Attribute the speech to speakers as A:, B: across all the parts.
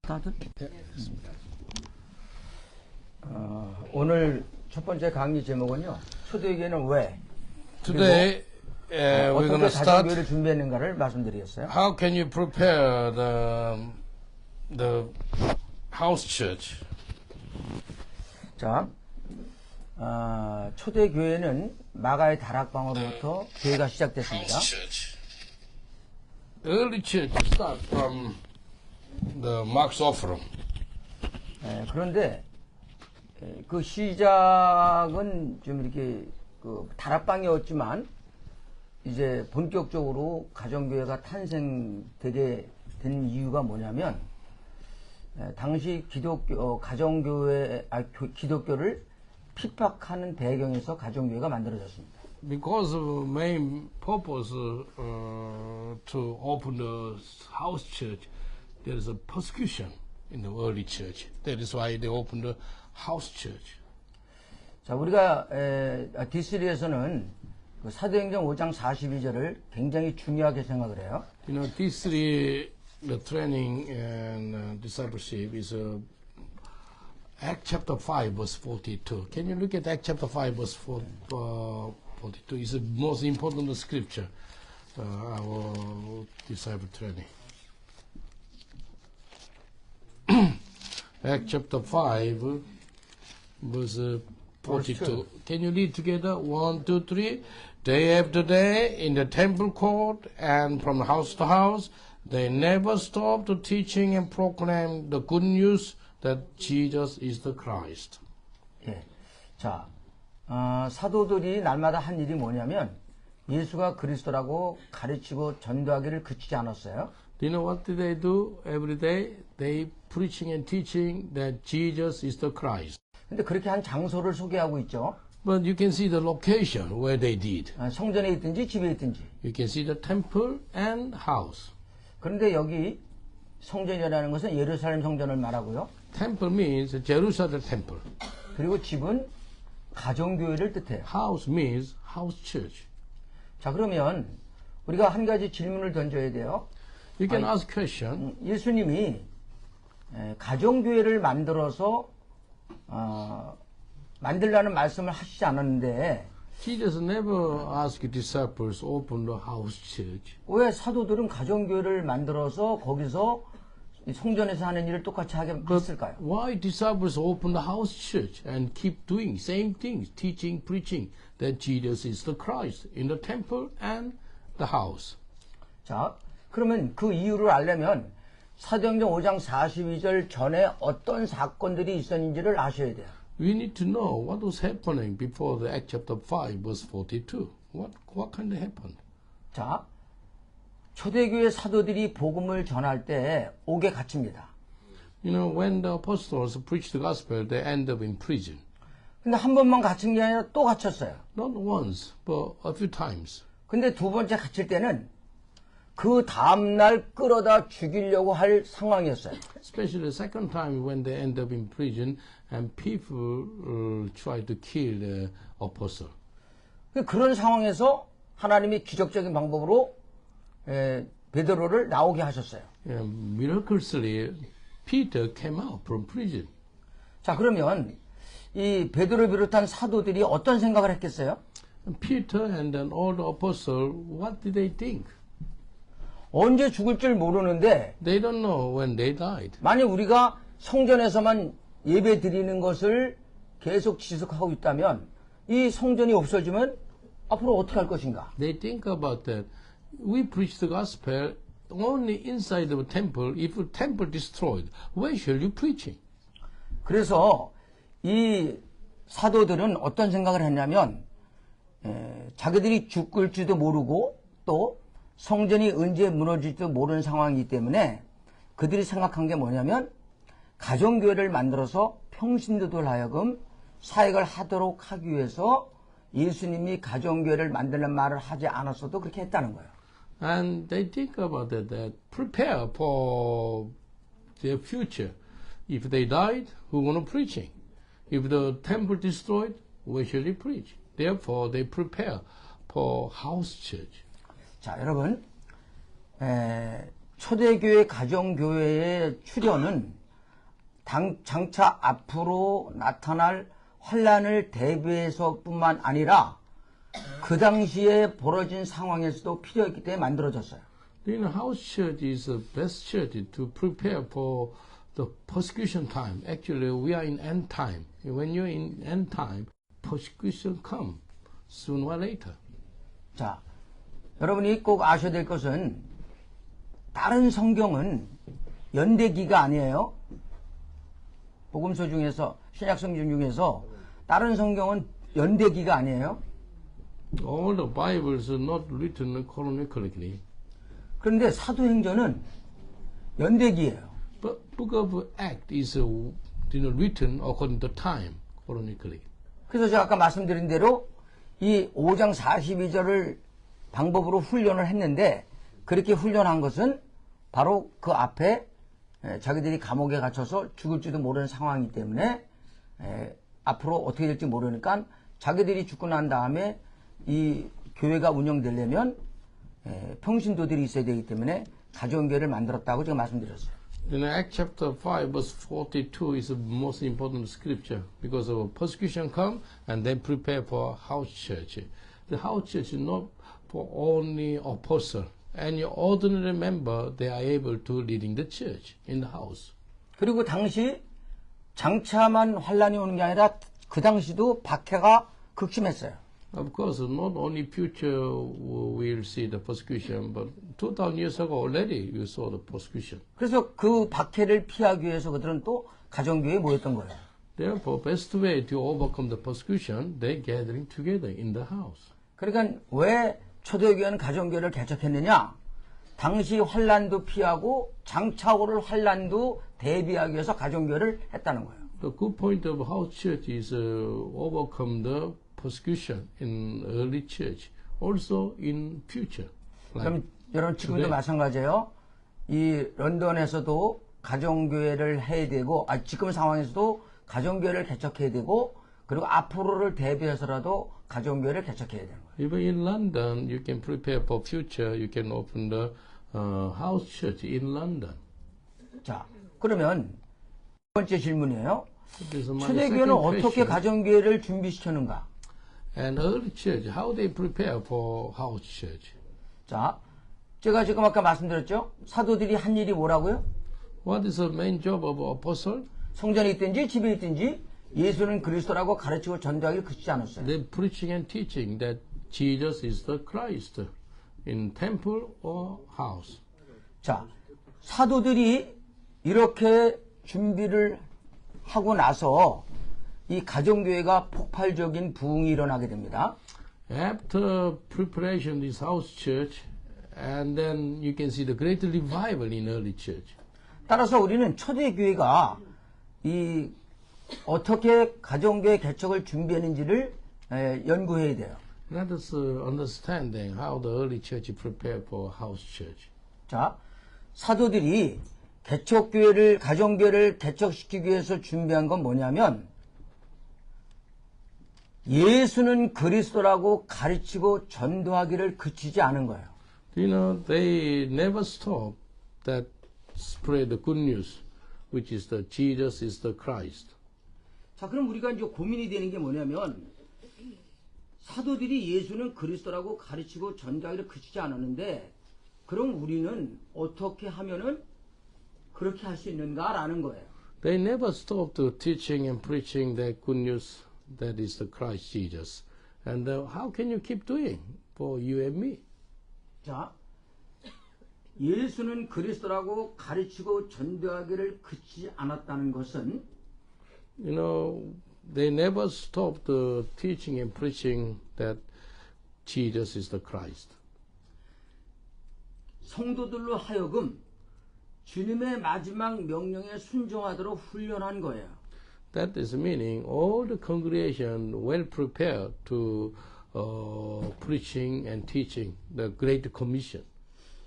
A: 다들? 오늘 첫 번째 강의 제목은요. 초대교회는 왜?
B: Today we're going
A: 어떻게
B: to start.
A: 가정교회를 준비했는가를 말씀드리겠어요.
B: How can you prepare the house church?
A: 자, 초대교회는 마가의 다락방으로부터 교회가 시작됐습니다.
B: House church. The early church start from the Mark's offering.
A: 그런데 그 시작은 좀 이렇게 그 다락방이었지만 이제 본격적으로 가정교회가 탄생되게 된 이유가 뭐냐면 당시 기독교를 핍박하는 배경에서 가정교회가 만들어졌습니다.
B: Because the main purpose to open the house church, there is a persecution in the early church. That is why they opened the house church.
A: 자, 우리가 D3에서는 그 사도행전 5장 42절을 굉장히 중요하게 생각을 해요.
B: You know, D3, the training and discipleship is Acts chapter 5, verse 42. Can you look at Acts chapter 5, verse 42? It's the most important scripture, our disciple training. Acts chapter 5, verse 42. Can you read together? 1, 2, 3. Day after day in the temple court and from house to house, they never stopped teaching and proclaim the good news that Jesus is the Christ.
A: 예. 자, 사도들이 날마다 한 일이 뭐냐면 예수가 그리스도라고 가르치고 전도하기를 그치지 않았어요.
B: Do you know what did they do every day? They preaching and teaching that Jesus is the Christ.
A: 근데 그렇게 한 장소를 소개하고 있죠.
B: But you can see the location where they did.
A: 성전에 있든지 집에 있든지.
B: You can see the temple and house.
A: 그런데 여기 성전이라는 것은 예루살렘 성전을 말하고요.
B: Temple means Jerusalem temple.
A: 그리고 집은 가정교회를 뜻해요.
B: House means house church.
A: 자, 그러면 우리가 한 가지 질문을 던져야 돼요.
B: You can ask question.
A: 예수님이 가정교회를 만들어서 만들라는 말씀을 하시지 않았는데
B: Jesus never asked disciples open the house church.
A: 왜 사도들은 가정교회를 만들어서 거기서 성전에서 하는 일을 똑같이 하게 했을까요?
B: Why disciples open the house church and keep doing same things, teaching, preaching that Jesus is the Christ in the temple and the house?
A: 자, 그러면 그 이유를 알려면 사도행전 5장 42절 전에 어떤 사건들이 있었는지를 아셔야 돼요.
B: We need to know what was happening before the Act chapter 5 verse 42. What kind of happened?
A: 자, 초대교회 사도들이 복음을 전할 때 옥에 갇힙니다.
B: You know, when the apostles preached the gospel, they end up in prison.
A: 근데 한 번만 갇힌 게 아니라 또 갇혔어요.
B: Not once, but a few times.
A: 근데 두 번째 갇힐 때는 그 다음날 끌어다 죽이려고 할 상황이었어요.
B: Especially the second time when they end up in prison and people try to kill the apostle.
A: 그런 상황에서 하나님이 기적적인 방법으로 베드로를 나오게 하셨어요.
B: Miraculously, Peter came out from prison.
A: 자, 그러면 이 베드로를 비롯한 사도들이 어떤 생각을 했겠어요?
B: And Peter and then all the apostles, what did they think?
A: 언제 죽을 줄 모르는데
B: They don't know when they died.
A: 만약 우리가 성전에서만 예배 드리는 것을 계속 지속하고 있다면 이 성전이 없어지면 앞으로 어떻게 할 것인가?
B: They think about that. We preach the gospel only inside the temple. If the temple destroyed, where shall you preaching?
A: 그래서 이 사도들은 어떤 생각을 했냐면 자기들이 죽을지도 모르고 또 성전이 언제 무너질지도 모르는 상황이기 때문에 그들이 생각한 게 뭐냐면 가정교회를 만들어서 평신도들 하여금 사역을 하도록 하기 위해서 예수님이 가정교회를 만들는 말을 하지 않았어도 그렇게 했다는 거예요.
B: And they think about that prepare for their future. If they died, who gonna preaching? If the temple destroyed, where shall they preach? Therefore, they prepare for house church.
A: 자, 여러분, 초대교회 가정교회의 출현은 장차 앞으로 나타날 환란을 대비해서뿐만 아니라 그 당시에 벌어진 상황에서도 필요했기 때문에 만들어졌어요.
B: You know, house church is the best church to prepare for the persecution time. Actually, we are in end time. When you're in end time, persecution come sooner or later.
A: 자, 여러분이 꼭 아셔야 될 것은 다른 성경은 연대기가 아니에요. 복음서 중에서 신약 성경 중에서 다른 성경은 연대기가 아니에요.
B: All the Bibles are not written chronologically.
A: 그런데 사도행전은 연대기예요.
B: But Book of Acts is written according to time chronically.
A: 그래서 제가 아까 말씀드린 대로 이 5장 42절을 방법으로 훈련을 했는데 그렇게 훈련한 것은 바로 그 앞에 자기들이 감옥에 갇혀서 죽을지도 모르는 상황이기 때문에 앞으로 어떻게 될지 모르니까 자기들이 죽고 난 다음에 이 교회가 운영되려면 평신도들이 있어야 되기 때문에 가정교회를 만들었다고 제가 말씀드렸어요.
B: In Acts chapter 5 verse 42 is the most important scripture because of persecution come and then prepare for house church. The house church is not for only apostle. Any ordinary member, they are able to leading the church in the house.
A: 그리고 당시 장차만 환란이 오는 게 아니라 그 당시도 박해가 극심했어요.
B: Of course, not only future we'll see the persecution, but 2,000 years ago already you saw the persecution.
A: 그래서 그 박해를 피하기 위해서 그들은 또 가정교회에 모였던 거예요.
B: Therefore, best way to overcome the persecution, they gathering together in the house.
A: 그러니까 왜 초대교회는 가정교회를 개척했느냐? 당시 환란도 피하고 장차 오를 환란도 대비하기 위해서 가정교회를 했다는 거예요.
B: The good point of house church is overcome the persecution in early church, also in future.
A: 그럼 여러분 지금도
B: today.
A: 마찬가지예요. 이 런던에서도 가정교회를 해야 되고, 지금 상황에서도 가정교회를 개척해야 되고, 그리고 앞으로를 대비해서라도 가정교회를 개척해야 되는 거예요.
B: Even in London, you can prepare for future. You can open the house church in London.
A: 자, 그러면 첫 번째 질문이에요.
B: This is my
A: 초대교회는
B: second
A: 어떻게
B: question.
A: 가정교회를 준비시켰는가?
B: And early church, how they prepare for house church?
A: 자, 제가 지금 아까 말씀드렸죠? 사도들이 한 일이 뭐라고요?
B: What is the main job of apostle?
A: 성전에 있든지 집에 있든지 예수는 그리스도라고 가르치고 전도하기를 그치지 않았어요.
B: They preaching and teaching that Jesus is the Christ in temple or house.
A: 자, 사도들이 이렇게 준비를 하고 나서 이 가정교회가 폭발적인 부흥이 일어나게 됩니다.
B: After preparation this house church, and then you can see the great revival in early church.
A: 따라서 우리는 초대교회가 이 어떻게 가정교회 개척을 준비했는지를 연구해야 돼요.
B: Let us understanding how the early church prepared for house church.
A: 자, 사도들이 개척교회를, 가정교회를 개척시키기 위해서 준비한 건 뭐냐면 예수는 그리스도라고 가르치고 전도하기를 그치지 않은 거예요.
B: You know, they never stop that spread the good news, which is that Jesus is the Christ.
A: 자, 그럼 우리가 이제 고민이 되는 게 뭐냐면 사도들이 예수는 그리스도라고 가르치고 전도하기를 그치지 않았는데 그럼 우리는 어떻게 하면은 그렇게 할 수 있는가라는 거예요.
B: They never stopped teaching and preaching that good news that is the Christ Jesus. And how can you keep doing for you and me?
A: 자, 예수는 그리스도라고 가르치고 전도하기를 그치지 않았다는 것은
B: You know, they never stopped teaching and preaching that Jesus is the Christ.
A: 성도들로 하여금 주님의 마지막 명령에 순종하도록 훈련한 거예요.
B: That is meaning all the congregation well prepared to preaching and teaching the Great Commission.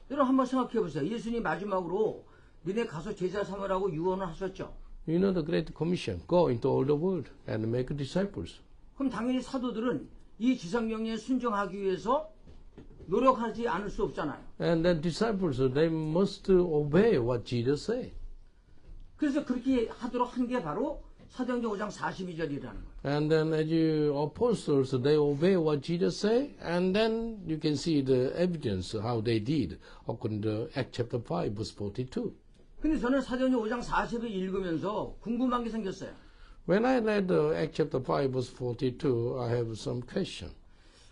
A: 여러분 한번 생각해 보세요. 예수님 마지막으로 너네 가서 제자 삼으라고 유언을 하셨죠.
B: You know the Great Commission, go into all the world and make disciples.
A: 그럼 당연히 사도들은 이 지상명령에 순종하기 위해서 노력하지 않을 수 없잖아요.
B: And then disciples, they must obey what Jesus said.
A: 그래서 그렇게 하도록 한 게 바로 사도행전 5장 42절이라는 거예요.
B: And then as you apostles, they obey what Jesus said, and then you can see the evidence how they did, according to Acts chapter 5, verse 42.
A: 근데 저는 사도행전 5장 40을 읽으면서 궁금한 게 생겼어요.
B: When I read Acts chapter 5, verse 42, I have some question.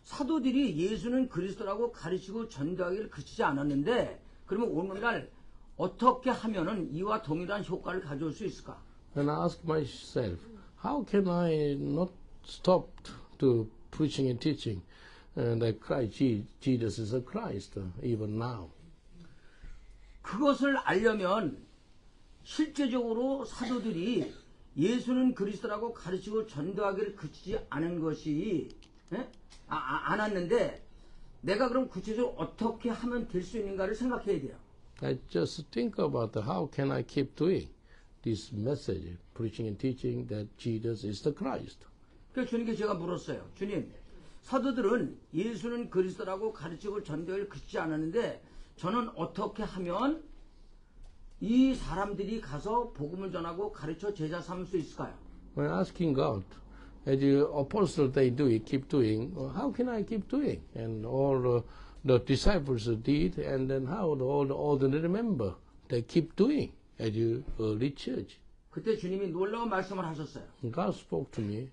A: 사도들이 예수는 그리스도라고 가르치고 전도하기를 그치지 않았는데 그러면 오늘날 어떻게 하면은 이와 동일한 효과를 가져올 수 있을까?
B: And I ask myself, how can I not stop to preaching and teaching that Christ, Jesus is a Christ, even now?
A: 그것을 알려면 실제적으로 사도들이 예수는 그리스도라고 가르치고 전도하기를 그치지 않은 것이 않았는데 내가 그럼 구체적으로 어떻게 하면 될 수 있는가를 생각해야 돼요.
B: I just think about how can I keep doing this message, preaching and teaching that Jesus is the Christ.
A: 그래서 주님께 제가 물었어요. 주님, 사도들은 예수는 그리스도라고 가르치고 전도를 그치지 않았는데 저는 어떻게 하면 이 사람들이 가서 복음을 전하고 가르쳐 제자 삼을 수 있을까요?
B: When asking God, as the apostles they do it, keep doing, how can I keep doing? And all the disciples did, and then how all the ordinary member they keep doing as the early church.
A: 그때 주님이 놀라운 말씀을 하셨어요.
B: God spoke to me.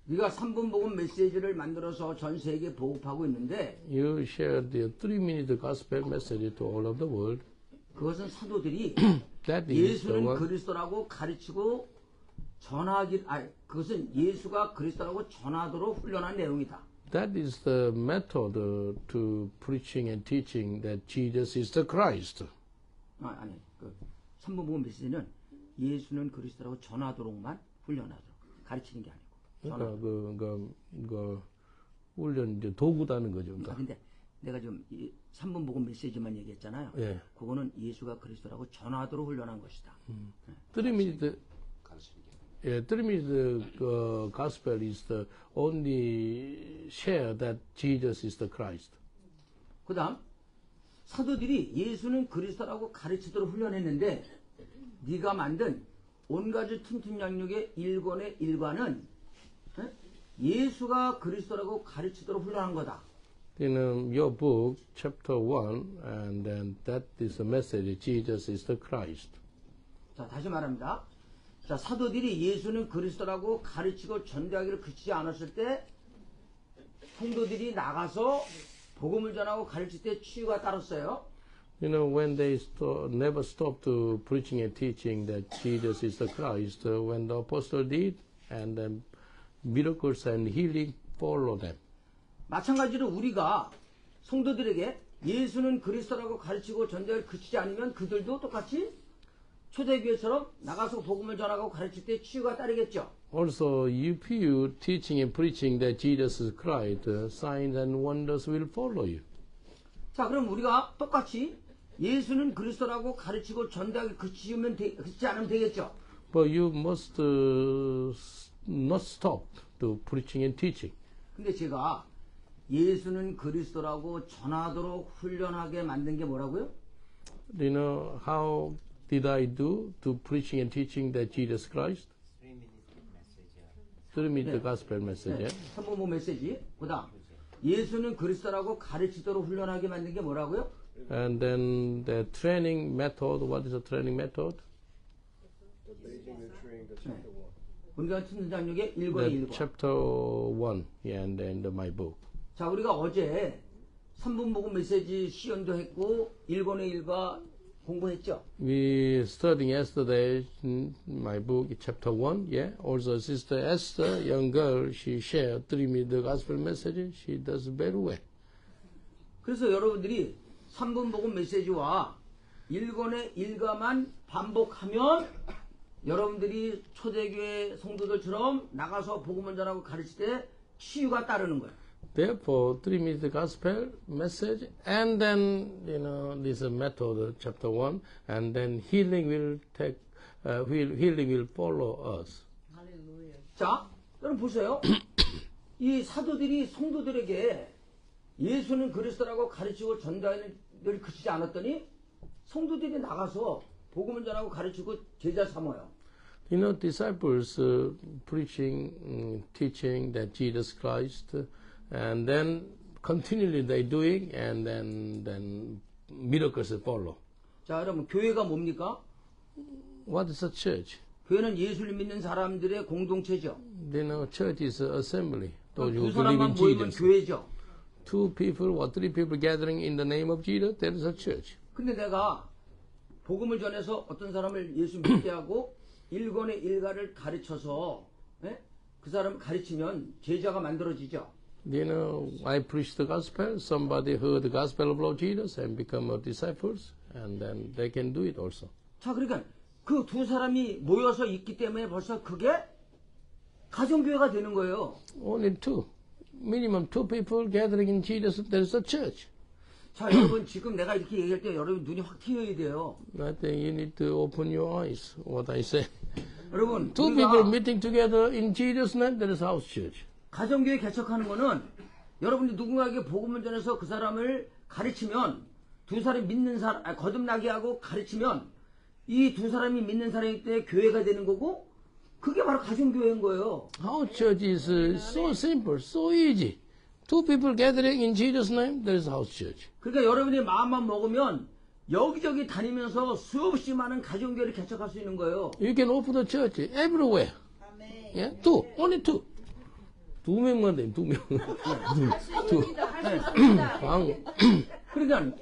A: 네가 3분 복음 메시지를 만들어서 전 세계에 보급하고 있는데
B: You shared the 3-minute gospel message to all of the world.
A: 그것은 사도들이
B: That is the
A: 예수는
B: one.
A: 그리스도라고 가르치고 그것은 예수가 그리스도라고 전하도록 훈련한 내용이다.
B: That is the method to preaching and teaching that Jesus is the Christ.
A: 아니, 그 3분 복음 메시지는 예수는 그리스도라고 전하도록만 훈련하도록 가르치는 게 아니고.
B: 그러니까 훈련 이제 도구다는 거죠. 그러니까.
A: 근데 내가 지금 3분 복음 메시지만 얘기했잖아요.
B: 예.
A: 그거는 예수가 그리스도라고 전하도록 훈련한 것이다.
B: 3-minute, 3-minute gospel is the only share that Jesus is the Christ.
A: 그 다음 사도들이 예수는 그리스도라고 가르치도록 훈련했는데 네가 만든 온가지 튼튼 양육의 1권의 1관은 예수가 그리스도라고 가르치도록 훈련한 거다.
B: In your book, chapter 1, and then that is the message, Jesus is the Christ.
A: 자, 다시 말합니다. 자, 사도들이 예수는 그리스도라고 가르치고 전도하기를 그치지 않았을 때 성도들이 나가서 복음을 전하고 가르칠 때 치유가 따랐어요.
B: You know, when they never stopped to preaching and teaching that Jesus is the Christ, when the apostle did, and then miracles and healing follow them.
A: 마찬가지로 우리가 성도들에게 예수는 그리스도라고 가르치고 전도를 그치지 않으면 그들도 똑같이 초대교회처럼 나가서 복음을 전하고 가르칠 때 치유가 따르겠죠.
B: Also, if you teaching and preaching that Jesus is Christ, signs and wonders will follow you.
A: 자, 그럼 우리가 똑같이 예수는 그리스도라고 가르치고 전도하기 그치지 않으면 되겠죠.
B: But you must not stop to preaching and teaching.
A: 근데 제가 예수는 그리스도라고 전하도록 훈련하게 만든 게 뭐라고요?
B: Do you know how did I do to preaching and teaching that Jesus Christ? 3-minute gospel message.
A: 네, 3분 메시지. 그다음 예수는 그리스도라고 가르치도록 훈련하게 만든 게 뭐라고요?
B: And then the training method. What is the training method?
C: Obeying the train, the chapter 1.
A: 우리가 튼튼 장육의 1권의
B: The
A: 1권.
B: chapter 1, yeah, and then my book.
A: 자, 우리가 어제 3분 복음 메시지 시연도 했고 1권의 1과 공부했죠.
B: We studying yesterday my book, chapter 1, yeah. Also, Sister Esther, young girl, she shared 3-minute gospel message. She does very well.
A: 그래서 여러분들이 3분 복음 메시지와 1권의 1과만 반복하면 여러분들이 초대교회 성도들처럼 나가서 복음을 전하고 가르칠 때 치유가 따르는 거예요.
B: Therefore, 3-minute gospel message, and then, you know, this method, chapter 1, and then healing will follow us.
A: 자, 여러분 보세요. 이 사도들이 성도들에게 예수는 그리스도라고 가르치고 전도하는 늘 그치지 않았더니 성도들이 나가서 복음을 전하고 가르치고 제자 삼아요.
B: You know, disciples preaching, teaching that Jesus Christ, and then continually they doing, and then miracles follow.
A: 자, 여러분 교회가 뭡니까?
B: What is a church?
A: 교회는 예수를 믿는 사람들의 공동체죠.
B: You know, church is an assembly. Those
A: 두
B: who believe
A: 사람만
B: in
A: 모이면
B: Jesus.
A: 교회죠.
B: 2 people or 3 people gathering in the name of Jesus, that is a church.
A: 근데 내가 복음을 전해서 어떤 사람을 예수 믿게 하고 일권의 일가를 가르쳐서 예? 그 사람을 가르치면 제자가 만들어지죠.
B: You know, I preach the gospel, somebody heard the gospel of Lord Jesus and become a disciples, and then they can do it also.
A: 자, 그러니까 그 두 사람이 모여서 있기 때문에 벌써 그게 가정교회가 되는 거예요.
B: Only 2. Minimum 2 people gathering in Jesus, there is a church.
A: 자, 여러분 지금 내가 이렇게 얘기할 때 여러분 눈이 확 트여야 돼요.
B: I think you need to open your eyes, what I say.
A: 여러분
B: 2 people
A: 우리가
B: meeting together in Jesus' name, there is house church.
A: 가정교회 개척하는 거는 여러분이 누군가에게 복음을 전해서 그 사람을 가르치면 두 사람이 믿는 사람 거듭나게 하고 가르치면 이 두 사람이 믿는 사람이 때 교회가 되는 거고 그게 바로 가정교회인 거예요.
B: House church is so simple, so easy. 2 people gathering in Jesus' name, there is house church.
A: 그러니까 여러분이 마음만 먹으면 여기저기 다니면서 수없이 많은 가정교회를 개척할 수 있는 거예요.
B: You can open the church everywhere. Yeah, 2, only 2. 2명만 되면 2명.
A: 그러니까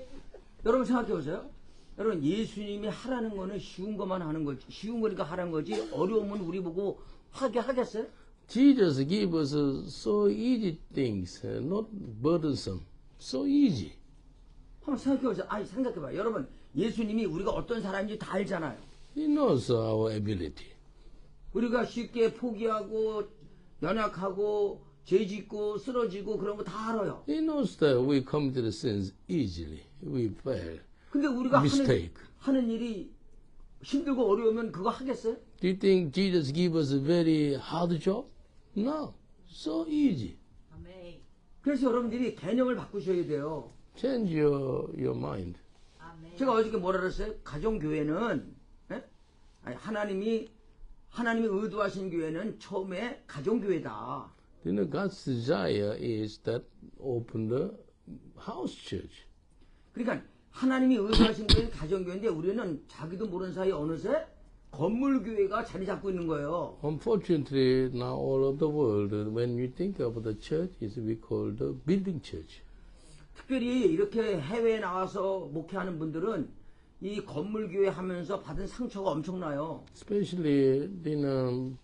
A: 여러분 생각해 보세요. 여러분 예수님이 하라는 거는 쉬운 것만 하는 거지. 쉬운 거니까 하라는 거지. 어려우면 우리 보고 하게 하겠어요?
B: Jesus gave us so easy things, not burdensome. So easy.
A: 한번 생각해 보세요. 아니 생각해 봐요. 여러분 예수님이 우리가 어떤 사람인지 다 알잖아요.
B: He knows our ability.
A: 우리가 쉽게 포기하고 연약하고 죄짓고 쓰러지고 그런 거 다 알아요.
B: He knows that we committed sins easily. We fail.
A: 근데 우리가
B: Mistake.
A: 하는 일이 힘들고 어려우면 그거 하겠어요?
B: Do you think Jesus gave us a very hard job? No. So easy.
A: 그래서 여러분들이 개념을 바꾸셔야 돼요.
B: Change your mind.
A: 제가 어저께 뭐라 그랬어요? 가정교회는 예? 아니, 하나님이 의도하신 교회는 처음에 가정교회다.
B: You know, God's desire is that open the house church.
A: 그러니까 하나님이 의도하신 교회는 가정교회인데 우리는 자기도 모르는 사이에 어느새 건물교회가 자리 잡고 있는 거예요.
B: Unfortunately, now all over the world, when you think of the church, is we call the building church.
A: 특별히 이렇게 해외에 나와서 목회하는 분들은 이 건물교회 하면서 받은 상처가 엄청나요.
B: Especially,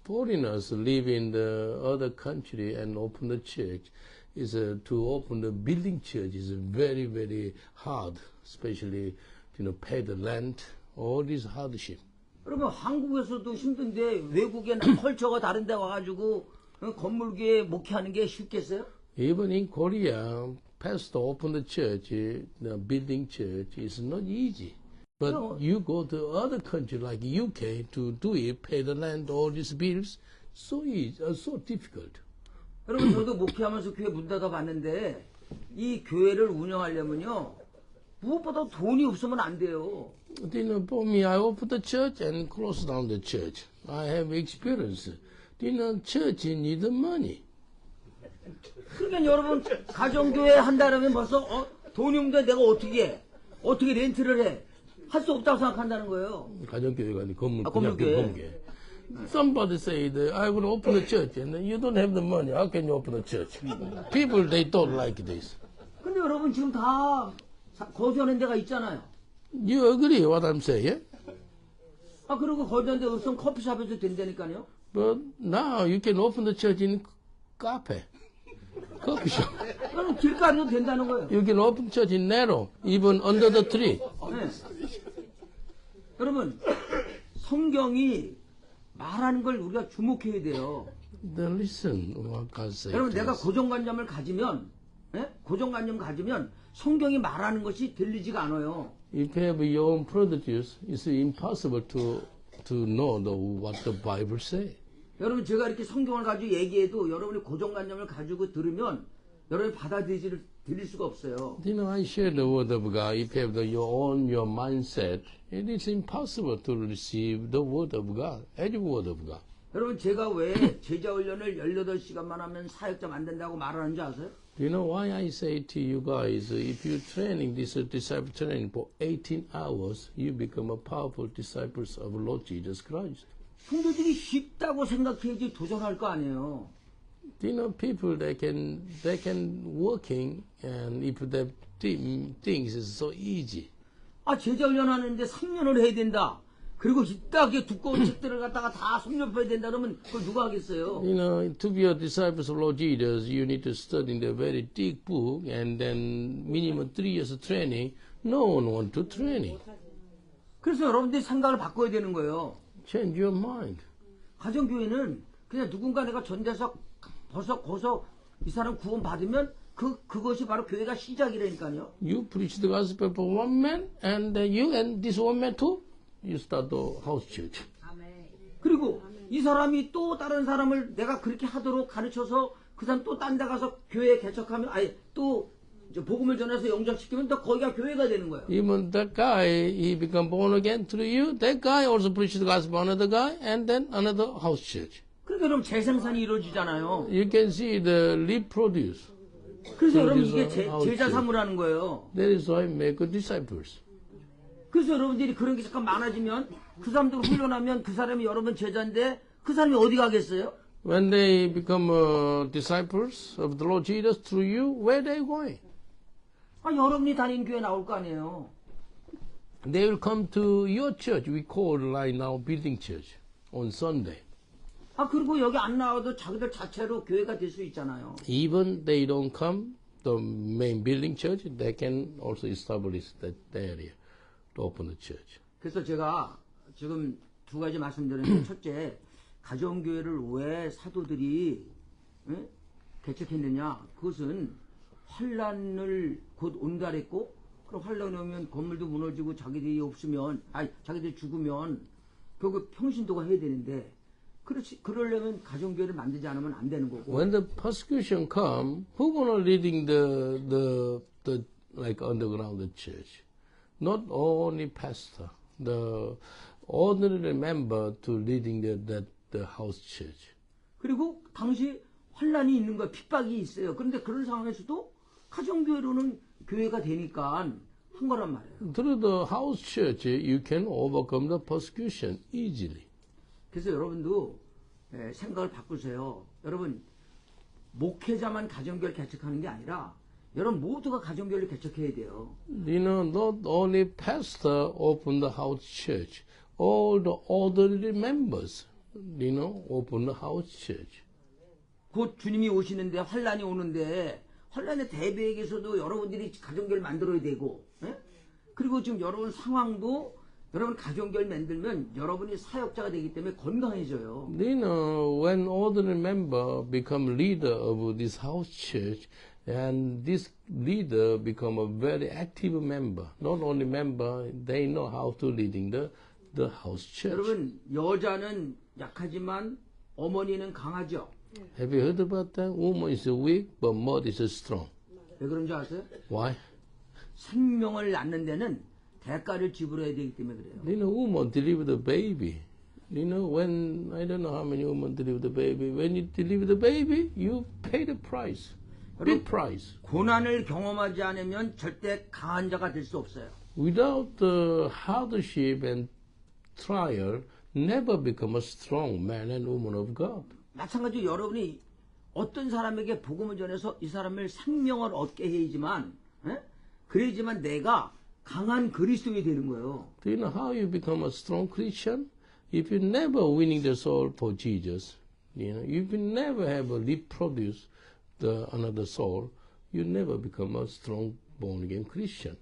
B: foreigners live in the other country and open the church. Is to open the building church is very, very hard. Especially, pay the rent, all this hardship.
A: 여러분 한국에서도 힘든데 외국에 컬처가 다른 데 와가지고 건물교회 목회하는 게 쉽겠어요?
B: Even in Korea, pastor open the church, the building church is not easy. But
A: No.
B: you go to other country like UK to do it, pay the rent, all these bills, so easy, so difficult.
A: 여러분 저도 목회하면서 교회 문 닫아 봤는데 이 교회를 운영하려면요 무엇보다 돈이 없으면 안 돼요.
B: For me, I open the church and close down the church. I have experience. Church need money.
A: 그러면 여러분 가정교회 한다면 벌써 돈이 없는데 내가 어떻게 렌트를 해? 할 수 없다고 생각한다는 거예요.
B: 가정교회가 아니고 건물,
A: 건물교회.
B: 건물교회. Somebody say that I will open a church and then you don't have the money. How can you open a church? People, they don't like this.
A: 근데 여러분 지금 다 거주하는 데가 있잖아요.
B: You agree what I'm saying?
A: 그리고 거주하는 데 없으면 커피숍에서 된다니까요.
B: But now you can open the church in cafe, coffee shop.
A: 그럼 길가에도 된다는 거예요.
B: You can open church in narrow, even under the tree.
A: 네. 여러분 성경이 말하는 걸 우리가 주목해야 돼요.
B: Then listen what God says.
A: 여러분
B: to
A: 내가
B: us.
A: 고정관념을 가지면 고정관념 가지면 성경이 말하는 것이 들리지가 않아요.
B: If you have your own prejudice, it's impossible to know what the Bible says.
A: 여러분 제가 이렇게 성경을 가지고 얘기해도 여러분이 고정관념을 가지고 들으면 여러분이 받아들이지를 드릴 수가 없어요.
B: You know, I share the word of God. If you have your mindset, it is impossible to receive the word of God, any word of God.
A: 여러분 제가 왜 제자 훈련을 18시간만 하면 사역자 만든다고 말하는지 아세요?
B: Do you know why I say to you guys, if you're training this disciple training for 18 hours, you become a powerful disciples of Lord Jesus Christ.
A: 성도들이 쉽다고 생각해야지 도전할 거 아니에요.
B: Do you know people they can working and if they things is so easy.
A: 아 제자 훈련하는데 3년을 해야 된다. 그리고 이따게 두꺼운 책들을 갖다가 다 섭렵해야 된다 그러면 그걸 누가 하겠어요?
B: You know, to be a disciple of Lord Jesus, you need to study the very thick book and then minimum 3 years of training. No one want to training.
A: 그래서 여러분들이 생각을 바꿔야 되는 거예요.
B: Change your mind.
A: 가정교회는 그냥 누군가 내가 전대석 거서 이 사람 구원 받으면 그것이 바로 교회가 시작이라니까요.
B: You preach the gospel for one man and you and this one man too. You start the house church.
A: 그리고 이 사람이 또 다른 사람을 내가 그렇게 하도록 가르쳐서 그 사람 또 딴 데 가서 교회 개척하면 아예 또 이제 복음을 전해서 영접시키면 또 거기가 교회가 되는 거예요.
B: Even that guy, he become born again through you. That guy also preach the gospel to another guy and then another house church.
A: 그러니까 여러분 재생산이 이루어지잖아요.
B: You can see the reproduce.
A: 그래서 여러분 이게
B: 그래서
A: 제자 삼으라는 거예요.
B: That is why make good disciples.
A: 그래서 여러분들이 그런 게 잠깐 많아지면 그 사람들 훈련하면 그 사람이 여러분 제자인데 그 사람이 어디 가겠어요?
B: When they become disciples of the Lord Jesus through you, where they going?
A: 아 여러분이 다니는 교회 나올 거 아니에요.
B: They will come to your church. We call right now building church on Sunday.
A: 아 그리고 여기 안 나와도 자기들 자체로 교회가 될 수 있잖아요.
B: Even they don't come the main building church, they can also establish that area to open the church.
A: 그래서 제가 지금 두 가지 말씀드렸는데 첫째 가정교회를 왜 사도들이 개척했느냐 그것은 환란을 곧 온다 그랬고 그럼 환란이 오면 건물도 무너지고 자기들이 없으면 자기들이 죽으면 결국 평신도가 해야 되는데 그러려면 가정교회를 만들지 않으면 안 되는 거고.
B: When the persecution come, who gonna leading the like underground church? Not only pastor, the ordinary member to leading the house church.
A: 그리고 당시 환란이 있는 거야 핍박이 있어요. 그런데 그런 상황에서도 가정교회로는 교회가 되니까 한 거란 말이에요.
B: Through the house church, you can overcome the persecution easily.
A: 그래서 여러분도 생각을 바꾸세요. 여러분 목회자만 가정교회를 개척하는 게 아니라 여러분 모두가 가정교회를 개척해야 돼요.
B: You know, not only pastor open the house church, all the ordinary members, you know, open the house church.
A: 곧 주님이 오시는데 환란이 오는데 환란에 대비해서도 여러분들이 가정교회를 만들어야 되고, 그리고 지금 여러분 상황도 여러분 가정교회를 만들면 여러분이 사역자가 되기 때문에 건강해져요.
B: You know, when ordinary member become leader of this house church, and this leader become a very active member. Not only member, they know how to leading the house church.
A: 여러분 여자는 약하지만 어머니는 강하죠.
B: Have you heard about that? Woman is weak, but mother is strong.
A: 왜 그런지 아세요?
B: Why?
A: 생명을 낳는 데는 대가를 지불해야 되기 때문에 그래요.
B: You know, woman deliver the baby. You know, when, I don't know how many women deliver the baby. When you deliver the baby, you pay the price. Big price.
A: 고난을 경험하지 않으면 절대 강한 자가 될 수 없어요.
B: Without the hardship and trial, never become a strong man and woman of God.
A: 마찬가지로 여러분이 어떤 사람에게 복음을 전해서 이 사람을 생명을 얻게 해야지만, 그래야지만 내가 강한 그리스도인이 되는 거예요.
B: Do you know how you become a strong Christian? If you never winning the soul for Jesus, you know, if you never have a reproduce another soul, you never become a strong born again Christian.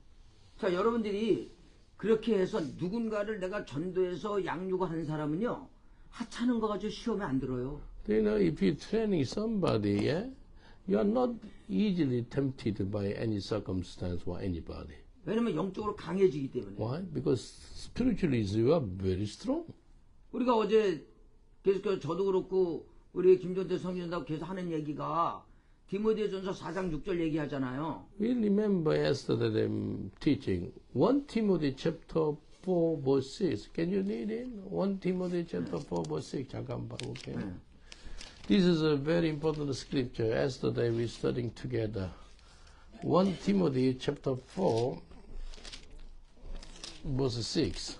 A: 자, 여러분들이 그렇게 해서 누군가를 내가 전도해서 양육을 하는 사람은요, 하찮은 거 가지고 시험에 안 들어요.
B: Do you know, if you're training somebody, yeah, you are not easily tempted by any circumstance or anybody.
A: 왜냐면 영적으로 강해지기 때문에.
B: Why? Because spiritually you are very strong.
A: 우리가 어제 계속 저도 그렇고 우리 김종대 성전사고 계속 하는 얘기가 디모데전서 4장 6절 얘기하잖아요.
B: We remember yesterday teaching 1 Timothy chapter 4 verse 6. Can you read it? 1 Timothy chapter 4 verse 6. 잠깐 봐볼게요. This is a very important scripture. Yesterday we studying together. 1 Timothy chapter 4 verse 6.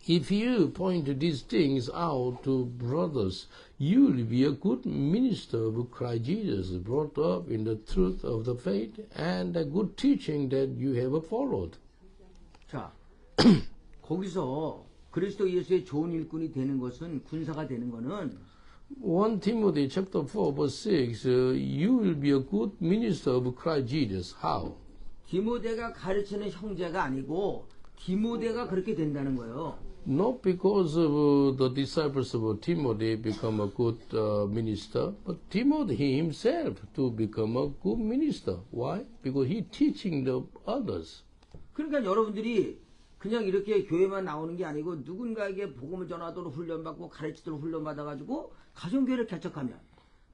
B: If you point these things out to brothers, you will be a good minister of Christ Jesus, brought up in the truth of the faith and the good teaching that you have followed.
A: 자, 거기서 그리스도 예수의 좋은 일꾼이 되는 것은 군사가 되는 것은
B: 1 Timothy chapter 4 verse 6, you will be a good minister of Christ Jesus. How?
A: 디모데가 가르치는 형제가 아니고 디모데가 그렇게 된다는 거예요.
B: Not because of the disciples of Timothy become a good minister, but Timothy himself to become a good minister. Why? Because he teaching the others.
A: 그러니까 여러분들이 그냥 이렇게 교회만 나오는 게 아니고 누군가에게 복음을 전하도록 훈련받고 가르치도록 훈련받아가지고 가정교회를 개척하면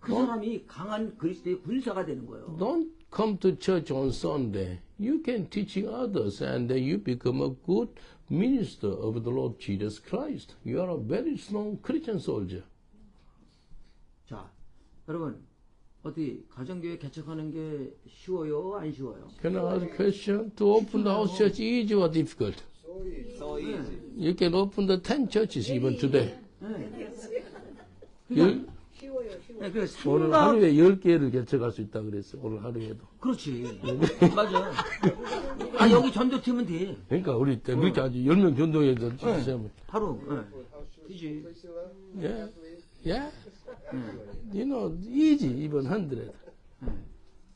A: 그 사람이 강한 그리스도의 군사가 되는 거예요.
B: Don't come to church on Sunday. You can teaching others and then you become a good minister of the Lord Jesus Christ. You are a very strong Christian soldier.
A: 자, 여러분 어디 가정교회 개척하는 게 쉬워요? 안 쉬워요?
B: Can I ask a question? To open the house church easy or difficult?
C: So easy.
B: You can open the 10 churches even today.
A: 네, 그
B: 오늘
A: 생각
B: 하루에 10개를 개척할 수 있다 그랬어. 오늘 하루에도.
A: 그렇지. 맞아. 아 여기 전도팀은 돼.
B: 그러니까 우리 때 그렇게 하지. 10명 전도해서 주세요.
A: 하루. 되지.
B: Yeah. Yeah. You know, easy, even 100.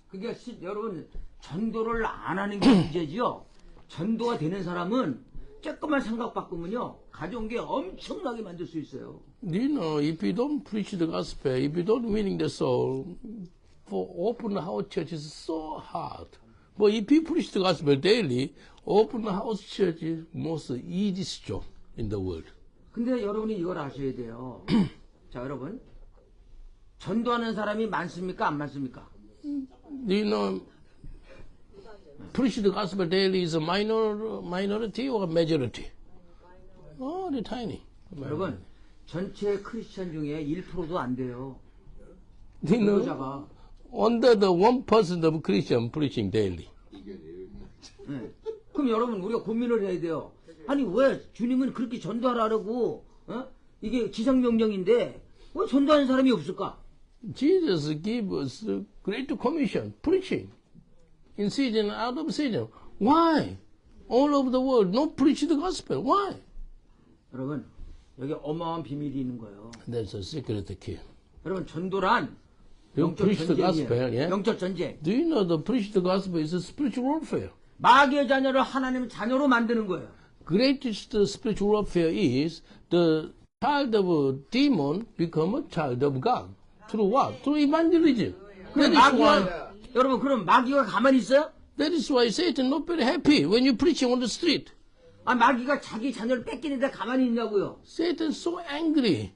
A: 그게 여러분 전도를 안 하는 게 문제지요. 전도가 되는 사람은 조금만 생각 바꾸면요 가져온 게 엄청나게 만들 수 있어요.
B: You know, if you don't preach the gospel, if you don't winning the soul, for open house church is so hard. But if you preach the gospel daily, open house church is most easiest job in the world.
A: 근데 여러분이 이걸 아셔야 돼요. 자, 여러분 전도하는 사람이 많습니까? 안 많습니까?
B: You know, preach the gospel daily is a minority or majority? Oh, they're tiny.
A: 여러분 전체 크리스천 중에 1%도 안 돼요.
B: You know,
A: 전도자가.
B: under the 1% of Christian preaching daily.
A: 네. 그럼 여러분 우리가 고민을 해야 돼요. 아니 왜 주님은 그렇게 전도하라고 이게 지상명령인데 왜 전도하는 사람이 없을까?
B: Jesus gave us the great commission, preaching, in season, out of season. Why? All over the world, not preach the gospel. Why?
A: 여러분 여기 어마어마한 비밀이 있는 거예요.
B: That's a secret key.
A: 여러분 전도란
B: You
A: 영적
B: preach the gospel,
A: 전쟁이에요.
B: yeah?
A: 영적 전쟁.
B: Do you know the preach the gospel is a spiritual warfare?
A: 마귀의 자녀를 하나님의 자녀로 만드는 거예요.
B: Greatest spiritual warfare is the child of a demon become a child of God. Through what? Through evangelism.
A: 그럼
B: That is why,
A: 마귀가 여러분 그럼 마귀가 가만히 있어요?
B: that is why Satan not very happy when you preaching on the street.
A: 아 마귀가 자기 자녀를 뺏기는데 가만히 있냐고요.
B: Satan's so angry.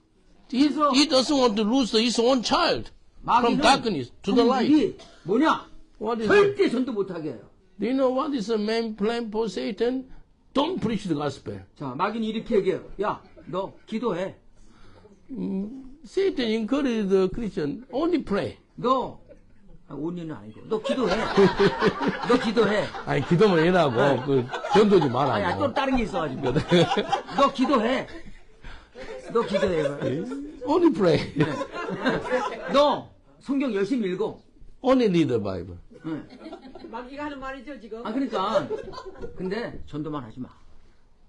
B: He doesn't want to lose his own child from
A: 마귀는
B: darkness to the light.
A: 일이 뭐냐?
B: What is it?
A: 절대 전도 못하게 해요.
B: Do you know what is the main plan for Satan? Don't preach the gospel.
A: 자 마귀는 이렇게 얘기해요. 야 너 기도해.
B: Satan encourages the Christian only pray.
A: 너 온리는 아니고 너 기도해. 너 기도해.
B: 아니 기도만 해라고 그 전도지 말라고.
A: 아니 또 다른 게 있어가지고. 너 기도해. 너 기도해.
B: Only pray.
A: 너 성경 열심히 읽어.
B: Only read the Bible.
D: 마귀가 하는 말이죠 지금.
A: 아 그러니까 근데 전도만 하지 마.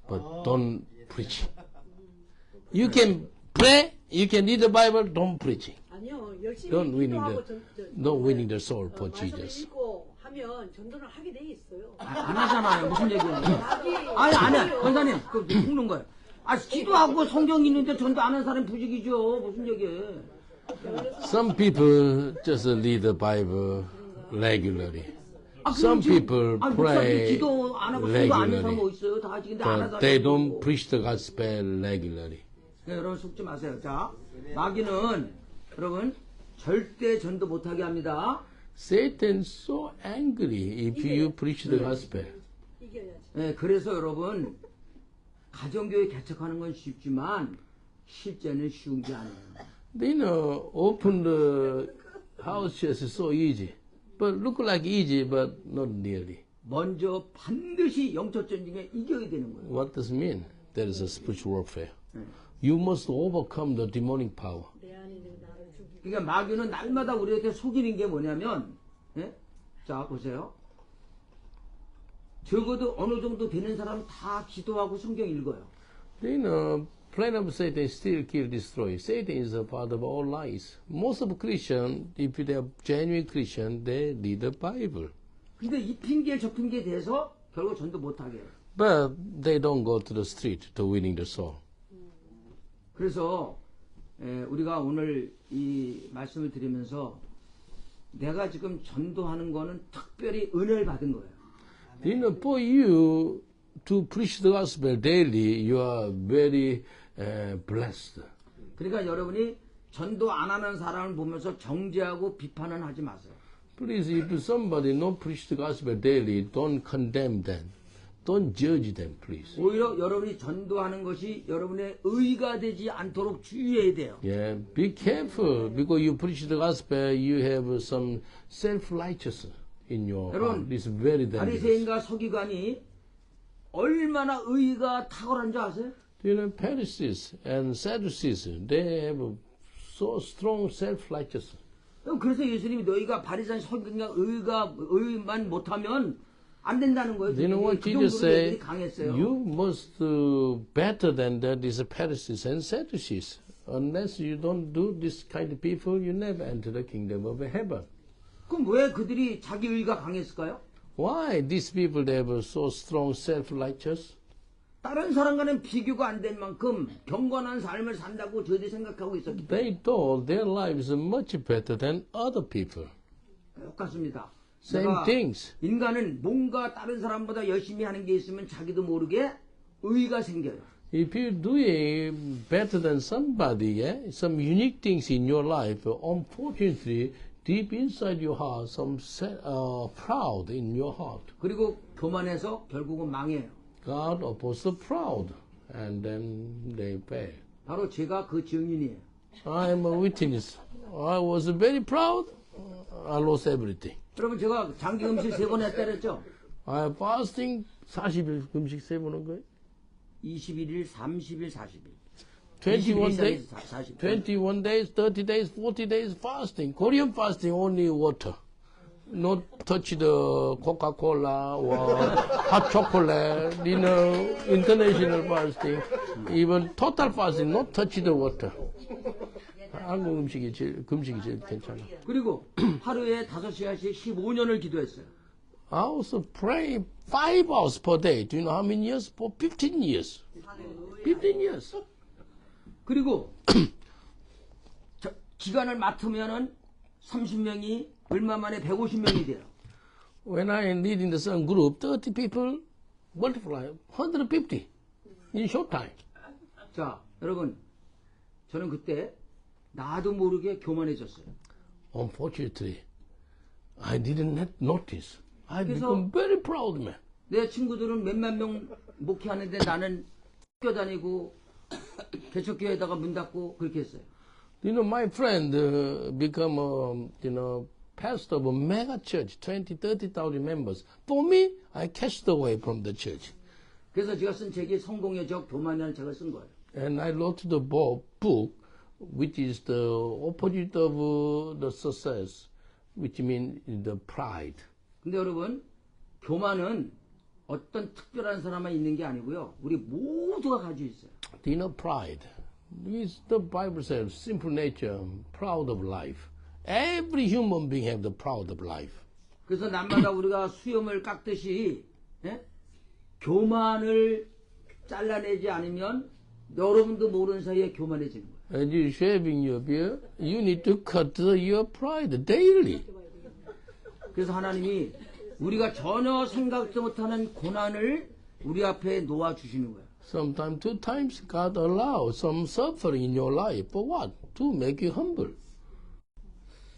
B: But don't preach. You can pray, you can read the Bible, don't preach.
D: 아니요 열심히
B: Don't winning
D: 기도하고
B: the, not winning the soul for
D: 말씀을
B: Jesus.
D: 읽고 하면 전도를 하게 돼 있어요.
A: 안 하잖아요. 무슨 얘기예요?
D: 마귀
A: 아니 안 해. 권사님 그 묵는 거예요. 아 기도하고 성경 있는데 전도 안 하는 사람 부족이죠. 무슨 얘기예요?
B: Some people just read the Bible regularly.
A: 아,
B: Some
A: 그럼 지금-
B: people
A: 아니, 목사님
B: pray
A: 기도 안 하고 성도 안 하는 사람 뭐
B: regularly,
A: 있어요? 다 하지. 근데 안 하는
B: but
A: 사람
B: they
A: 있고.
B: don't preach the gospel regularly.
A: 네, 여러분 속지 마세요. 자, 마귀는 여러분 절대 전도 못하게 합니다.
B: Satan's so angry if you preach the gospel.
D: 이겨야지.
A: 예, 그래서 여러분 가정교회 개척하는 건 쉽지만 실제는 쉬운 게 아니에요.
B: You know, open the house church is so easy. But look like easy, but not nearly.
A: 먼저 반드시 영적 전쟁에 이겨야 되는 거예요.
B: What does it mean? There is a spiritual warfare. You must overcome the demonic power.
D: 내 안에 있는 나를 죽이고.
A: 그러니까 마귀는 날마다 우리한테 속이는 게 뭐냐면, 예? 자 보세요. 적어도 어느 정도 되는 사람 다 기도하고 성경 읽어요.
B: You know, plan of Satan is steal, kill, destroy. Satan is a part of all lies. Most of Christians, if they are genuine Christian, they read the Bible.
A: 근데 이 핑계 저 핑계 대서 결국 전도 못하게 해요.
B: But they don't go to the street to winning the soul.
A: 그래서 우리가 오늘 이 말씀을 드리면서 내가 지금 전도하는 거는 특별히 은혜를 받은 거예요.
B: You know, for you to preach the gospel daily, you are very blessed.
A: 그러니까 여러분이 전도 안 하는 사람을 보면서 정죄하고 비판은 하지 마세요.
B: Please, if somebody not preach the gospel daily, don't condemn them. Don't judge them, please.
A: 오히려 여러분이 전도하는 것이 여러분의 의가 되지 않도록 주의해야 돼요.
B: Yeah, be careful because you preach the gospel, you have some self-righteousness in your
A: 여러분,
B: heart. It's very dangerous.
A: 바리새인과 서기관이 얼마나 의가 탁월한 줄 아세요?
B: You know, Pharisees and Sadducees, they have so strong self-righteousness.
A: 그래서 예수님이 너희가 바리새인 서기관과 의만 못하면 안 된다는 거예요.
B: You know what
A: 그
B: Jesus
A: 정도로
B: said?
A: 얘들이 강했어요.
B: You must do better than that is Pharisees and Sadducees. Unless you don't do this kind of people, you never enter the kingdom of heaven.
A: 그럼 왜 그들이 자기 의가 강했을까요?
B: Why these people they have so strong self-righteous?
A: 다른 사람과는 비교가 안 될 만큼 경건한 삶을 산다고 저들이 생각하고 있었기 때문에
B: They thought their lives are much better than other people.
A: 똑같습니다.
B: Same
A: 내가
B: things.
A: 인간은 뭔가 다른 사람보다 열심히 하는 게 있으면 자기도 모르게 의가 생겨요.
B: If you're doing better than somebody, yeah, some unique things in your life, unfortunately, deep inside your heart, some proud in your heart.
A: 그리고 교만해서 결국은 망해요.
B: God opposes the proud, and then they fail.
A: 바로 제가 그 증인이에요.
B: I am a witness. I was very proud. I lost everything.
A: 여러분 제가 장기 금식 3번 했다 그랬죠?
B: I fasting 40일 금식 3번 한 거예요.
A: 21일, 30일, 40일.
B: 21 days,
A: 40일.
B: 21 days, 30 days, 40 days fasting. Korean fasting only water. Not touch the Coca-Cola or hot chocolate. You know, international fasting. Even total fasting, not touch the water. 한국 음식이 제일, 금식이 제일 괜찮아.
A: 그리고 하루에 5시간씩 15년을 기도했어요.
B: I also pray 5 hours per day. Do you know how many years? For 15 years. 15 years.
A: 그리고 기간을 맡으면은 30명이 얼마 만에 150명이 돼요.
B: When I lead in the same group, 30 people multiply 150 in short time.
A: 자, 여러분, 저는 그때 나도 모르게 교만해졌어요.
B: Unfortunately, I didn't notice. I
A: 그래서-
B: become very proud man.
A: 내 친구들은 몇만 명 목회하는데 나는 학교 다니고 개척교회에다가 문 닫고 그렇게 했어요.
B: You know, my friend become pastor of a mega church, 20, 30,000 members. For me, I cast away from the church.
A: 그래서 제가 쓴 책이 성공의 적 교만이라는 책을 쓴 거예요.
B: And I wrote the book, which is the opposite of the success, which means the pride.
A: 근데 여러분, 교만은 어떤 특별한 사람만 있는 게 아니고요. 우리 모두가 가지고 있어요.
B: Do you know pride? Is the Bible says simple nature, proud of life. Every human being have the proud of life.
A: 그래서 날마다 우리가 수염을 깎듯이 예? 교만을 잘라내지 않으면 여러분도 모르는 사이에 교만해지는 거예요.
B: As you shaving your beard, you need to cut your pride daily.
A: 그래서 하나님이 우리가 전혀 생각도 못하는 고난을 우리 앞에 놓아 주시는 거예요.
B: Sometimes, 2 times, God allows some suffering in your life. For what? To make you humble.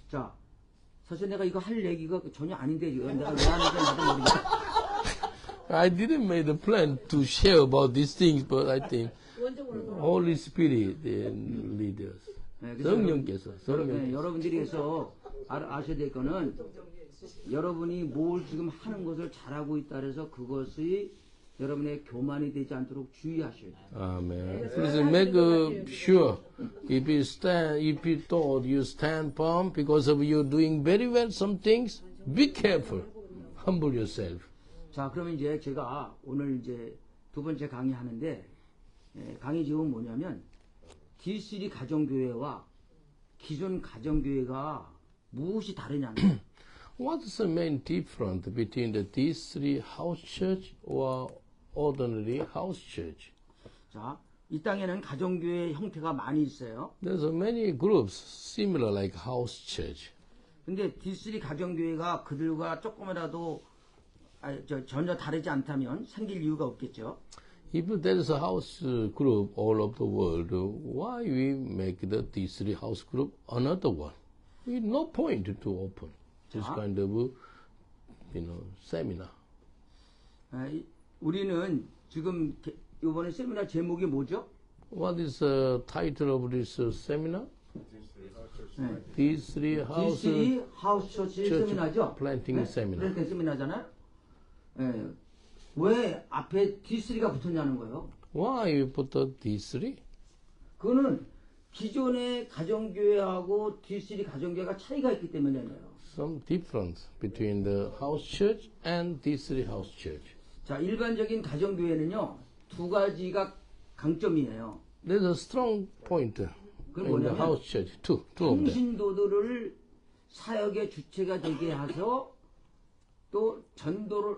A: 자, 사실 내가 이거 할 얘기가 전혀 아닌데 지금 내가 왜 하는지 나도 모르겠어.
B: I didn't make the plan to share about these things, but I think
D: 원적으로 돌아.
B: Holy Spirit lead us.
A: 네, 그래서
B: 성령께서,
A: 여러분들이 해서 아셔야 될 거는 여러분이 뭘 지금 하는 것을 잘하고 있다 그래서 그것이 여러분의 교만이 되지 않도록 주의하셔야 돼요.
B: Amen. Please make sure if you thought you stand firm because of you doing very well some things, be careful. Humble yourself.
A: 자, 그러면 이제 제가 오늘 이제 두 번째 강의하는데 강의 제목은 뭐냐면 D3 가정교회와 기존 가정교회가 무엇이 다르냐는
B: What is the main difference between the D3 house church or ordinary house church?
A: 자, 이 땅에는 가정교회 형태가 많이 있어요.
B: There's many groups similar like house church.
A: 근데 D3 가정교회가 그들과 조금이라도 전혀 다르지 않다면 생길 이유가 없겠죠.
B: If there is a house group all over the world, why we make the D3 house group another one? With no point to open this kind of, seminar.
A: 우리는 지금 이번에 세미나 제목이 뭐죠?
B: What is the title of this seminar? D3 house
A: D3 하우스 처치 세미나죠?
B: planting seminar.
A: 그렇게 세미나잖아요. 왜 앞에 D3가 붙었냐는 거예요.
B: Why you put the D3?
A: 그거는 기존의 가정교회하고 D3 가정교회가 차이가 있기 때문이에요.
B: Some difference between the house church and D3 house church.
A: 자, 일반적인 가정교회는요, 두 가지가 강점이에요.
B: There's a strong point
A: 그건
B: in the
A: 뭐냐면
B: house church. Two of them.
A: 평신도들을 사역의 주체가 되게 해서 또 전도를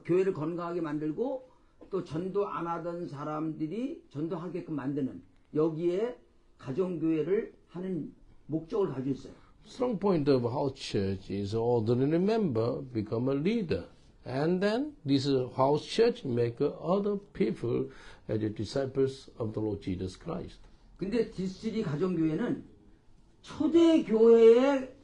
A: 교회를 건강하게 만들고 또 전도 안 하던 사람들이 전도하게끔 만드는 여기에 가정교회를 하는 목적을 가지고 있어요.
B: Strong point of house church is ordinary member become a leader, and then this house church make other people as the disciples of the Lord Jesus Christ.
A: 근데 D3 가정교회는 초대교회의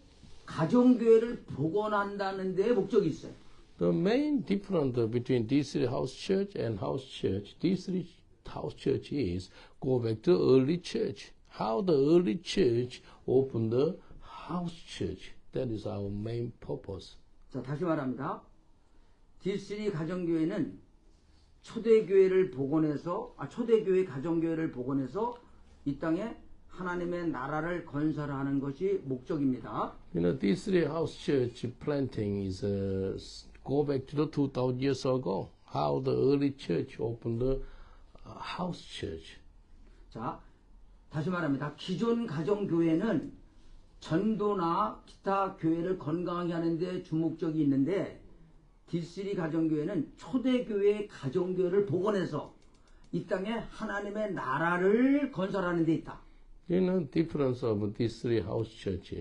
A: 가정교회를 복원한다는 데 목적이 있어요.
B: The main difference between D3 house church and house church, D3 house church is go back to early church. How the early church opened the house church. That is our main purpose.
A: 자, 다시 말합니다. D3 가정교회는 초대교회를 복원해서, 초대교회 가정교회를 복원해서 이 땅에 하나님의 나라를 건설하는 것이 목적입니다.
B: D3 house church planting is go back to the 2000 years ago. How the early church opened the house church.
A: 자, 다시 말합니다. 기존 가정교회는 전도나 기타 교회를 건강하게 하는데 주목적이 있는데 D3 가정교회는 초대교회 가정교회를 복원해서 이 땅에 하나님의 나라를 건설하는 데 있다.
B: Difference of D3 house church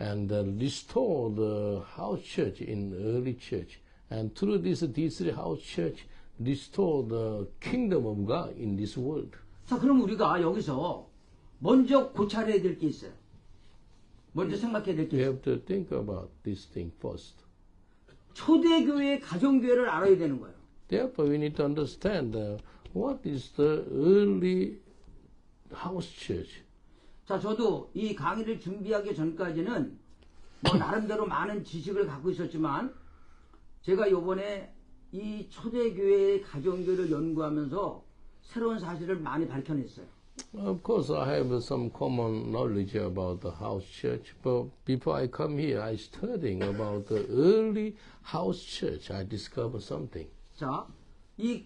B: and restore the house church in early church. And through this D3 house church, restore the kingdom of God in this world.
A: 자, 그럼 우리가 여기서 먼저 고찰해야 될 게 있어요. 먼저 생각해야 될 게
B: We
A: 있어요.
B: have to think about this thing first.
A: 초대교회 가정교회를 알아야 되는 거예요.
B: Therefore, we need to understand what is the early house church.
A: 자, 저도 이 강의를 준비하기 전까지는 나름대로 많은 지식을 갖고 있었지만 제가 요번에 이 초대교회 가정교회를 연구하면서 새로운 사실을 많이 밝혀냈어요.
B: Of course, I have some common knowledge about the house church, but before I come here, I studying about the early house church. I discovered something.
A: 자, 이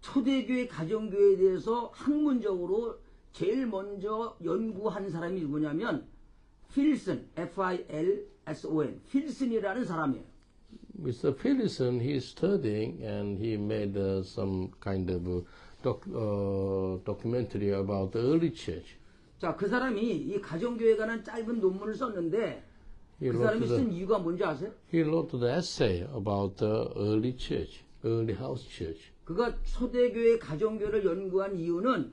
A: 초대교회 가정교회에 대해서 학문적으로 제일 먼저 연구한 사람이 누구냐면 필슨, F-I-L-S-O-N, 필슨이라는 사람이에요.
B: Mr. Phillison, he is studying and he made some kind of documentary about the early church.
A: 자, 그 사람이 이 가정교회에 관한 짧은 논문을 썼는데 그 사람이 쓴 이유가 뭔지 아세요?
B: He wrote the essay about the early church, early house church.
A: 그가 초대교회 가정교회를 연구한 이유는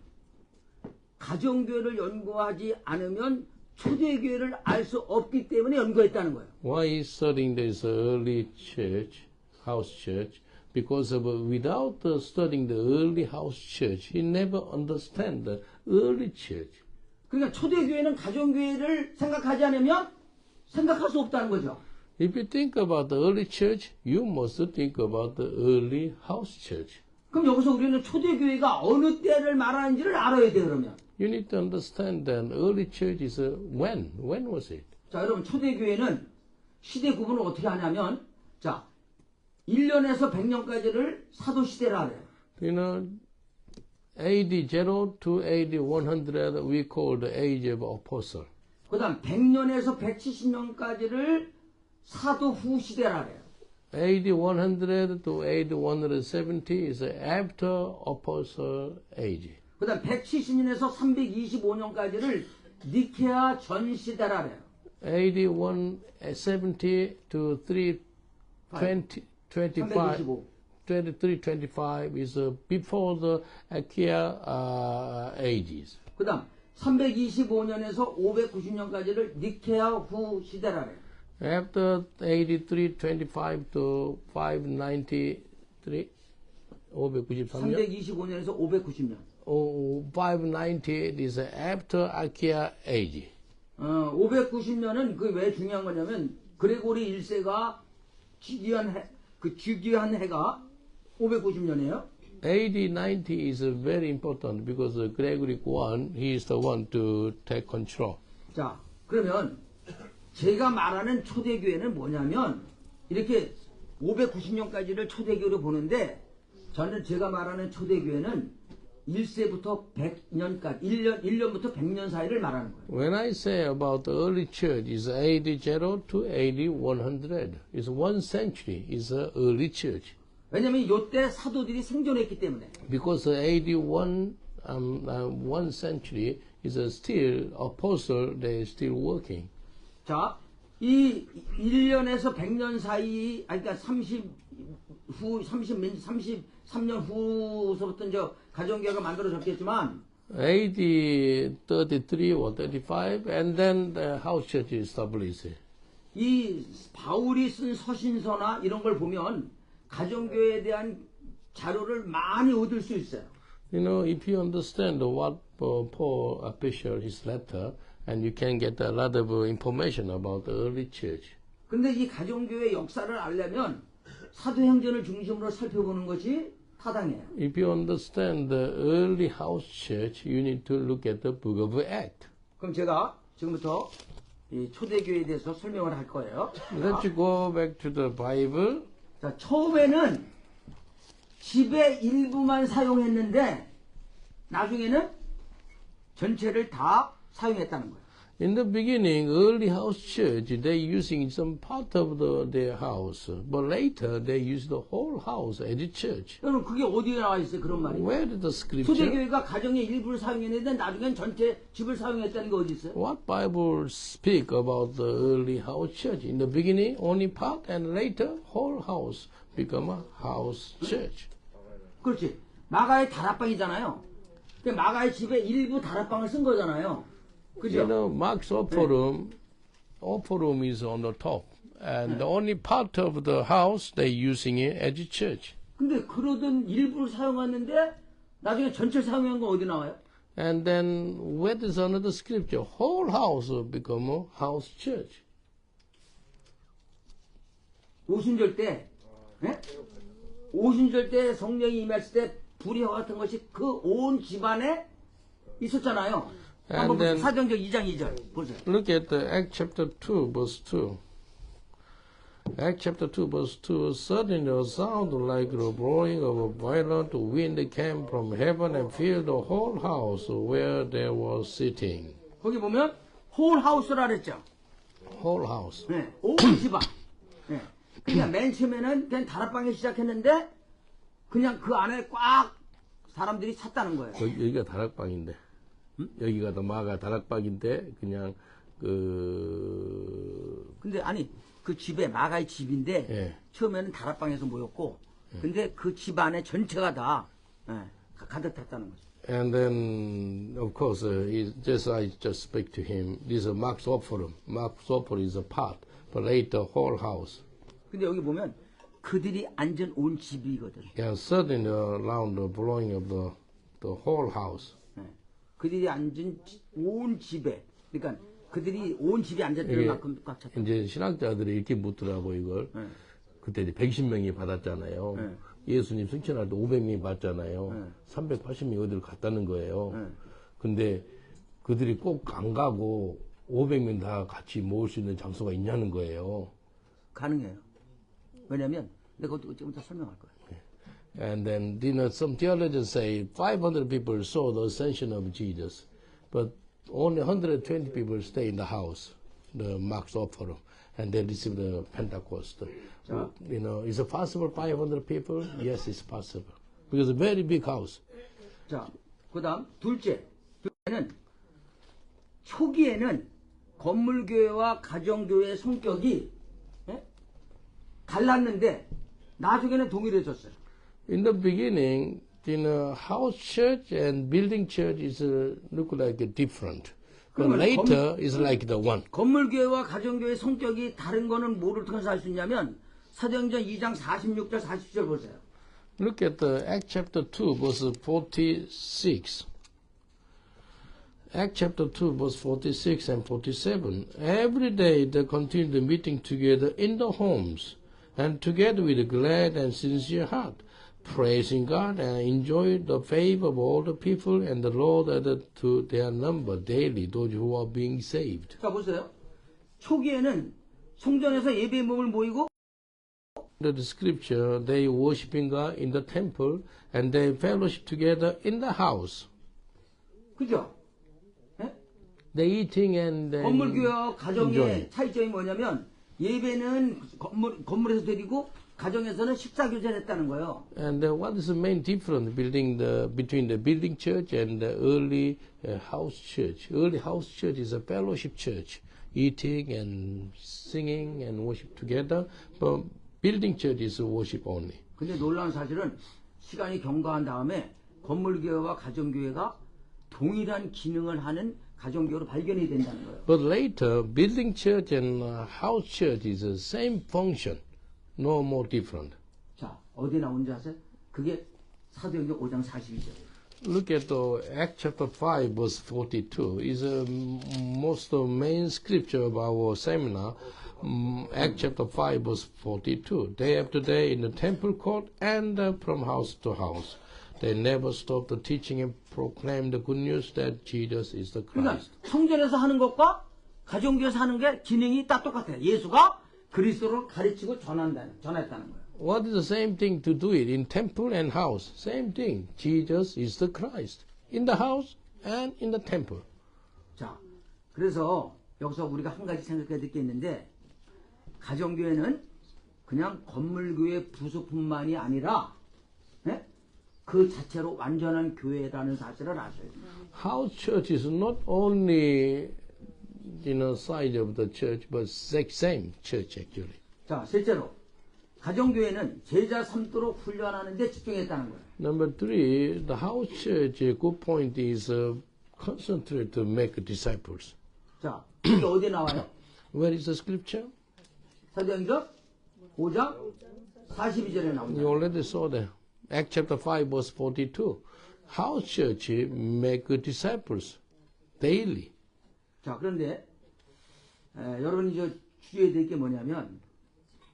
A: 가정교회를 연구하지 않으면 초대교회를 알 수 없기 때문에 연구했다는 거예요.
B: Why he's studying this early church, house church? Because without studying the early house church, he never understand the early church.
A: 그러니까 초대교회는 가정교회를 생각하지 않으면 생각할 수 없다는 거죠.
B: If you think about the early church, you must think about the early house church.
A: 그럼 여기서 우리는 초대교회가 어느 때를 말하는지를 알아야 돼요, 그러면.
B: You need to understand that early church is when? When was it?
A: 자, 여러분, 초대교회는 시대 구분을 어떻게 하냐면, 자, 1년에서 100년까지를 사도시대라 그래요.
B: You know, AD 0 to AD 100 we call the age of apostle.
A: 그 다음 100년에서 170년까지를 사도 후 시대라 그래요.
B: AD 100 to AD 170 is after apostle age.
A: 그 다음 170년에서 325년까지를 니케아 전 시대라 그래요.
B: AD 170 to 325.
A: 325.
B: 2325 is before the Achaia ages.
A: 그 다음 325년에서 590년까지를 니케아 후 시대라 그래요.
B: After 8325 to 593, 593년,
A: 325년에서 590년.
B: 590 is after Achaia age.
A: 590년은 그 왜 중요한 거냐면 그레고리 1세가 즉위한 해가 590년이에요.
B: AD 90 is very important because Gregory I, he is the one to take control.
A: 자, 그러면 제가 말하는 초대교회는 뭐냐면 이렇게 590년까지를 초대교회로 보는데 저는 제가 말하는 초대교회는 1세부터 100년까지 1년부터 100년 사이를 말하는 거예요.
B: When I say about the early church, is AD 0 to AD 100. It's 1 century is the early church.
A: 왜냐면 이때 사도들이 생존했기 때문에.
B: Because AD 1 century is still apostle, they are still working.
A: 자, 이 1년에서 100년 사이, 그러니까 33년 후서부터 이제 가정교회가 만들어졌겠지만,
B: AD 33 or 35, and then the house church is established.
A: 이 바울이 쓴 서신서나 이런 걸 보면 가정교회에 대한 자료를 많이 얻을 수 있어요.
B: You know, if you understand what Paul official his letter, and you can get a lot of information about the early church.
A: 근데 이 가정교회 역사를 알려면 사도행전을 중심으로 살펴보는 것이 타당해요.
B: If you understand the early house church, you need to look at the book of Acts.
A: 그럼 제가 지금부터 이 초대교회에 대해서 설명을 할 거예요.
B: Let's go back to the Bible.
A: 자, 처음에는 집의 일부만 사용했는데 나중에는 전체를 다 사용했다는 거예요.
B: In the beginning, early house church, they using some part of their house, but later they use the whole house as a church.
A: 여러분 그게 어디에 나와 있어요? 그런 말이.
B: Where did the scripture?
A: 초대교회가 가정의 일부를 사용했는데 나중엔 전체 집을 사용했다는 게 어디 있어요?
B: What Bible speak about the early house church? In the beginning, only part, and later, whole house become a house church.
A: 그렇지. 마가의 다락방이잖아요. 그러니까 마가의 집에 일부 다락방을 쓴 거잖아요. 그죠?
B: You know, Mark's upper room is on the top, and the only part of the house they using it as a church.
A: 근데 그러던 일부를 사용했는데 나중에 전체를 사용한 건 어디 나와요?
B: And then, where is another scripture? Whole house will become a house church.
A: 오순절 때, 예? 오순절 때 성령이 임했을 때 불이와 같은 것이 그 온 집안에 있었잖아요. 한번
B: And then-
A: 사도행전 2장 2절 보세요.
B: Look at the Act chapter 2, verse 2. Act chapter 2, verse 2. Suddenly a sound like the blowing of a violent wind came from heaven and filled the whole house where they were sitting.
A: 거기 보면 홀 하우스라 그랬죠.
B: Whole house.
A: 네, 온 집안. 네. 그냥 맨 처음에는 그냥 다락방에 시작했는데 그냥 그 안에 꽉 사람들이 찼다는 거예요.
B: 여기가 다락방인데. 여기가 더 마가 다락방인데 그냥
A: 근데 아니 그 집에 마가의 집인데
B: 예.
A: 처음에는 다락방에서 모였고 근데 그 집 안에 전체가 다 예, 가득 탔다는 거죠.
B: And then, of course, I just speak to him. This is Max Opferum. Max Opferum is a part, but later whole house.
A: 근데 여기 보면 그들이 앉은 온 집이거든.
B: Yeah, certainly around the blowing of the whole house.
A: 예. 그들이 앉은 온 집에, 그러니까 그들이 온 집에 앉았던
B: 이게
A: 만큼 꽉 찼다.
B: 이제 신학자들이 이렇게 묻더라고 이걸.
A: 예.
B: 그때 이제 110명이 받았잖아요.
A: 네.
B: 예수님 승천할 때 500명이 받잖아요.
A: 네.
B: 380명이 어디를 갔다는 거예요.
A: 네.
B: 근데 그들이 꼭 안 가고 500명 다 같이 모을 수 있는 장소가 있냐는 거예요.
A: 가능해요. 왜냐면 내가 그것도 지금 다 설명할 거야.
B: And then, some theologians say 500 people saw the ascension of Jesus, but only 120 people stay in the house, the Max Opferum, and they receive the Pentecost. Is it possible 500 people? Yes, it's possible. Because it's a very big house.
A: 자, 그 다음 둘째는 초기에는 건물교회와 가정교회의 성격이 달랐는데 나중에는 동일해졌어요.
B: In the beginning, house church and building church look like different. But
A: 그러면
B: later, it's like the one.
A: 건물교회와 가정교회의 성격이 다른 거는 뭐를 통해서 알 수 있냐면 사도행전 2장 46절 47절 보세요.
B: Look at Acts chapter 2, verse 46. Acts chapter 2, verse 46 and 47. Every day they continued meeting together in the homes, and together with a glad and sincere heart, praising God and enjoyed the favor of all the people, and the Lord added to their number daily those who are being saved.
A: 자, 보세요. 초기에는 성전에서 예배의 몸을 모이고
B: The scripture, they worshiping God in the temple, and they fellowship together in the house.
A: 그죠? 예?
B: They eating and
A: 건물교회와 가정의
B: enjoying.
A: 차이점이 뭐냐면 예배는 건물에서 드리고 가정에서는 식사교제를 했다는 거예요.
B: And what is the main difference between the building church and the early house church? Early house church is a fellowship church, eating and singing and worship together. But building church is worship only.
A: 근데 놀라운 사실은 시간이 경과한 다음에 건물교회와 가정교회가 동일한 기능을 하는 가정교회로 발견이 된다는 거예요.
B: But later, building church and house church is the same function, no more different.
A: 자, 어디 나온지 아세요? 그게 사도행전 5장 42절이에요.
B: Look at Acts chapter 5, verse 42. Is most of main scripture of our seminar. Acts chapter 5, verse 42. Day after day in the temple court and from house to house. They never stopped the teaching and proclaimed the good news that Jesus is the
A: 그러니까
B: Christ.
A: 성전에서 하는 것과 가정교회에서 하는 게 기능이 딱 똑같아요. 예수가 그리스도를 가르치고 전했다는 거예요.
B: What is the same thing to do it in temple and house? Same thing. Jesus is the Christ. In the house and in the temple.
A: 자, 그래서 여기서 우리가 한 가지 생각해야 될 게 있는데 가정교회는 그냥 건물교회 부속뿐만이 아니라 그 자체로 완전한 교회라는 사실을 아셔야 돼요.
B: House church is not only side of the church, but same church actually.
A: 자, 실제로 가정교회는 제자 삼도록 훈련하는 데 집중했다는 거예요.
B: Number 3, the house church, a good point is concentrate to make disciples.
A: 자, 이게 어디에 나와요?
B: Where is the scripture?
A: 사도행전 5장 42절에 나옵니다.
B: You already saw that. Acts chapter 5, verse 42. House church make disciples daily.
A: 자, 그런데 여러분이 주의해야 될 게 뭐냐면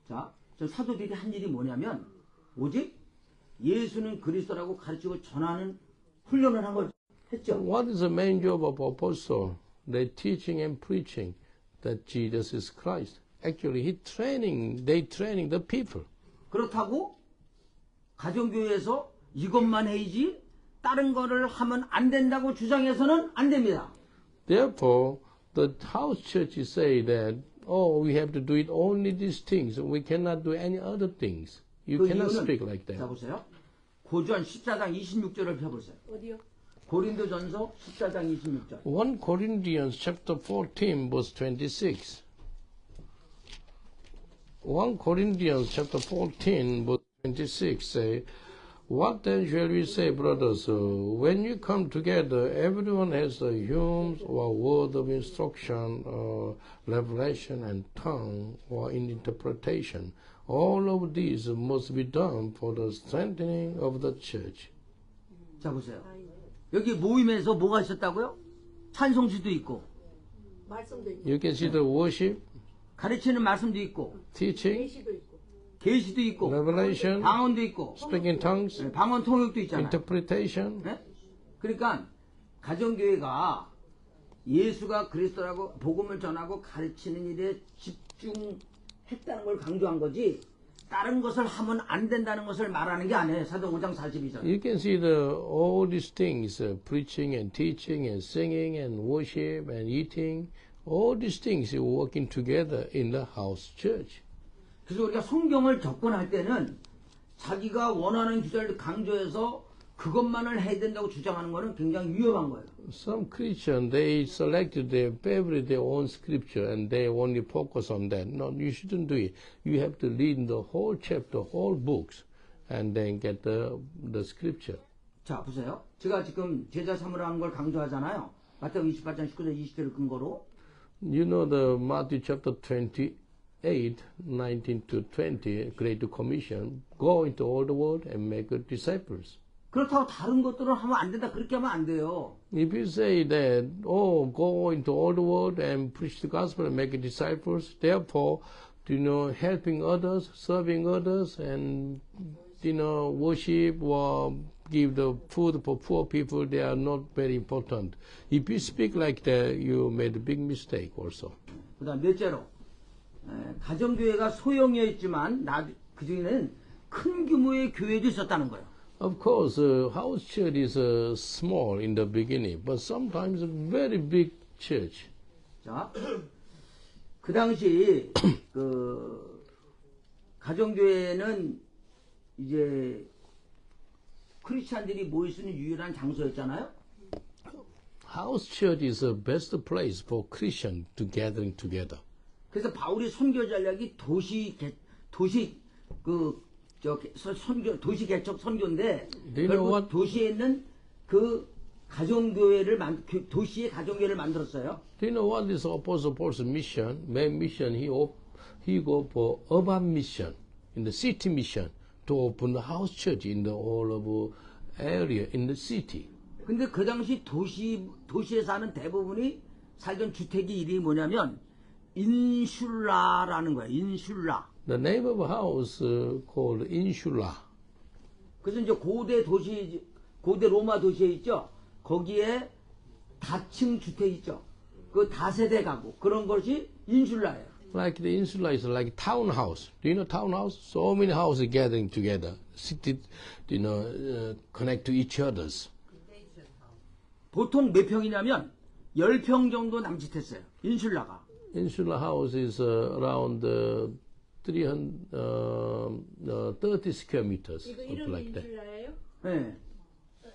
A: 자, 저 사도들이 한 일이 뭐냐면 오직 예수는 그리스도라고 가르치고 전하는 훈련을 한 걸 했죠.
B: What is the main job of apostle? They teaching and preaching that Jesus is Christ. Actually, they training the people.
A: 그렇다고 가정교회에서 이것만 해야지 다른 거를 하면 안 된다고 주장해서는 안 됩니다.
B: Therefore, the house churches say that, we have to do it only these things. We cannot do any other things. You
A: 그
B: cannot
A: 이유는,
B: speak like
A: 자
B: that.
A: 보세요. 고전 14장 26절을 펴보세요.
D: 어디요?
A: 고린도전서 14장 26절.
B: 1 Corinthians chapter 14, verse 26. 1 Corinthians chapter 14, verse 26 say, What then shall we say, brothers? When you come together, everyone has the hymns or word of instruction, or revelation and tongue, or in interpretation. All of these must be done for the strengthening of the church.
A: 자, 보세요. 여기 모임에서 뭐가 있었다고요? 찬송시도 있고,
D: 말씀도 있고
B: You can see the worship,
A: 가르치는 말씀도 있고,
B: teaching,
D: 계시도 있고
A: 계시도 있고,
B: revelation,
A: 방언도 있고,
B: speaking tongues,
A: 네, 방언 통역도 있잖아요.
B: interpretation.
A: 네? 그러니까 가정교회가 예수가 그리스도라고 복음을 전하고 가르치는 일에 집중했다는 걸 강조한 거지, 다른 것을 하면 안 된다는 것을 말하는 게 아니에요. 사도 5장 42절.
B: You can see all these things, preaching and teaching and singing and worship and eating, all these things are working together in the house church.
A: 그래서 우리가 성경을 접근할 때는 자기가 원하는 주제를 강조해서 그것만을 해야 된다고 주장하는 거는 굉장히 위험한 거예요.
B: Some Christian, they selected their favorite, their own scripture, and they only focus on that. No, you shouldn't do it. You have to read the whole chapter, whole books, and then get the scripture.
A: 자, 보세요. 제가 지금 제자 삼으라는 걸 강조하잖아요. 마태복음 28장 19절 20절을 근거로.
B: You know the Matthew chapter 28, 19 to 20, Great Commission, go into all the world and make disciples.
A: 그렇다고 다른 것들을 하면 안 된다. 그렇게 하면 안 돼요.
B: If you say that, oh, go into all the world and preach the gospel and make disciples, therefore, helping others, serving others, and, worship or give the food for poor people, they are not very important. If you speak like that, you made a big mistake also.
A: 그 다음 넷째로, 가정교회가 소형이었지만, 그 중에는 큰 규모의 교회도 있었다는 거예요.
B: Of course, house church is small in the beginning, but sometimes a very big church.
A: 자, 그 당시, 가정교회는 이제 크리스찬들이 모일 수 있는 유일한 장소였잖아요.
B: House church is the best place for Christians to gathering together.
A: 그래서 바울이 선교 전략이 도시 개척 선교인데,
B: Do you know
A: 결국
B: what?
A: 도시에 있는 도시의 가정교회를 만들었어요.
B: Do you know what is Apostle Paul's mission? Main mission, he go for urban mission, in the city mission, to open the house church in the all of area in the city.
A: 근데 그 당시 도시에 사는 대부분이 살던 주택이 이름이 뭐냐면 인슐라라는 거예요. 인슐라.
B: The name of a house called Insula.
A: 그래서 이제 고대 로마 도시에 있죠. 거기에 다층 주택 있죠. 그 다세대 가구 그런 것이 인슐라예요.
B: Like the insula is like townhouse. Do you know townhouse? So many houses gathering together, city, connect to each others.
A: 보통 몇 평이냐면 10평 정도 남짓했어요. 인슐라가.
B: Insula house is around 30 square meters,
D: 이거
B: something
D: 이름이
B: like that.
D: 인슐라예요?
A: 네.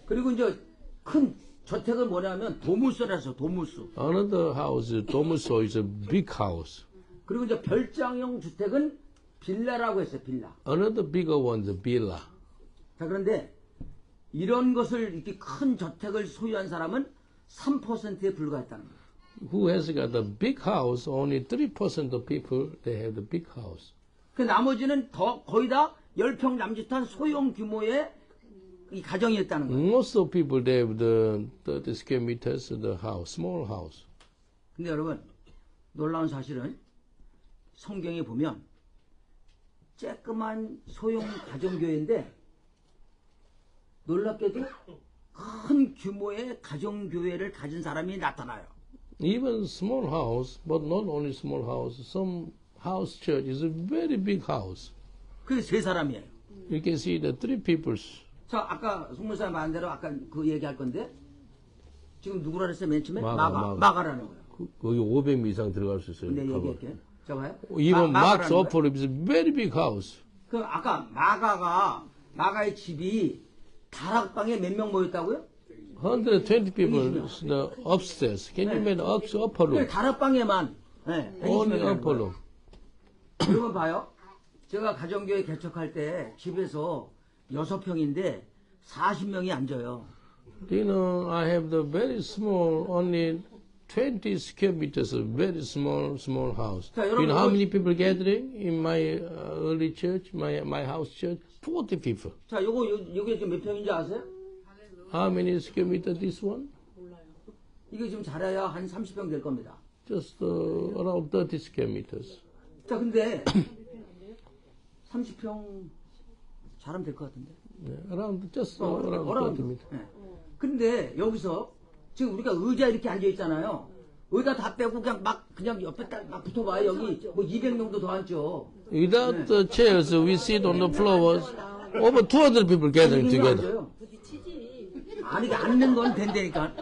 A: 그리고 이제 큰 저택은 뭐냐면 도무소라서 도무소.
B: Another house, Domuso, is a big house.
A: 그리고 이제 별장형 주택은 빌라라고 했어요. 빌라.
B: Another bigger one is a villa.
A: 자, 그런데 이런 것을 이렇게 큰 저택을 소유한 사람은 3%에 불과했다는 거예요.
B: Who has got a big house? Only 3% of people they have the big house.
A: 그 나머지는 거의 다 10평 남짓한 소형 규모의 이 가정이었다는 거예요.
B: Most of people they have the 30 square meters of the house, small house.
A: 근데 여러분 놀라운 사실은 성경에 보면 쬐끄만 소형 가정교회인데 놀랍게도 큰 규모의 가정교회를 가진 사람이 나타나요.
B: Even small house, but not only small house. Some house church is a very big house.
A: 그게 세 사람이에요.
B: You can see the 3 peoples.
A: 자, 아까 송무사 말한 대로 아까 그 얘기할 건데 지금 누구라 그랬어요? 맨 처음에?
B: 마가.
A: 마가라는 거예요.
B: 거기 500명 이상 들어갈 수 있어요.
A: 근데 얘기할게요. 자, 봐요.
B: Even Mark's
A: 마가라는 거예요.
B: upper is a very big house.
A: 그 아까 마가의 집이 다락방에 몇 명 모였다고요?
B: 120 people in the upstairs. Can you imagine upper
A: 그
B: room?
A: 다락방에만
B: Only upper room.
A: 그러면 봐요. 제가 가정교회 개척할 때 집에서 6평인데 40명이 앉아요.
B: You know, I have the very small, only 20 square meters, a very small house.
A: 자,
B: You know how
A: 여러분,
B: many people gathering in my early church, my house church? 40 people.
A: 자, 요게 지금 몇 평인지 아세요?
B: How many square meters this one?
A: 이게 지금 잘해야 한 30평 될 겁니다.
B: Just around 30 square meters.
A: 자, 근데 30평 잘하면 될 것 같은데.
B: Yeah, around just
A: 어라운드.
B: around 30 meters.
A: 예. 근데 여기서 지금 우리가 의자 이렇게 앉아 있잖아요. 의자 다 빼고 그냥 옆에 딱 막 붙어봐요. 여기 뭐 200명도 더 앉죠.
B: Without the chairs, we sit on the floors. Over 200 people gathering together.
A: 앉아요.
D: 부딪히지.
A: 아니, 이게 앉는 건 된다니까.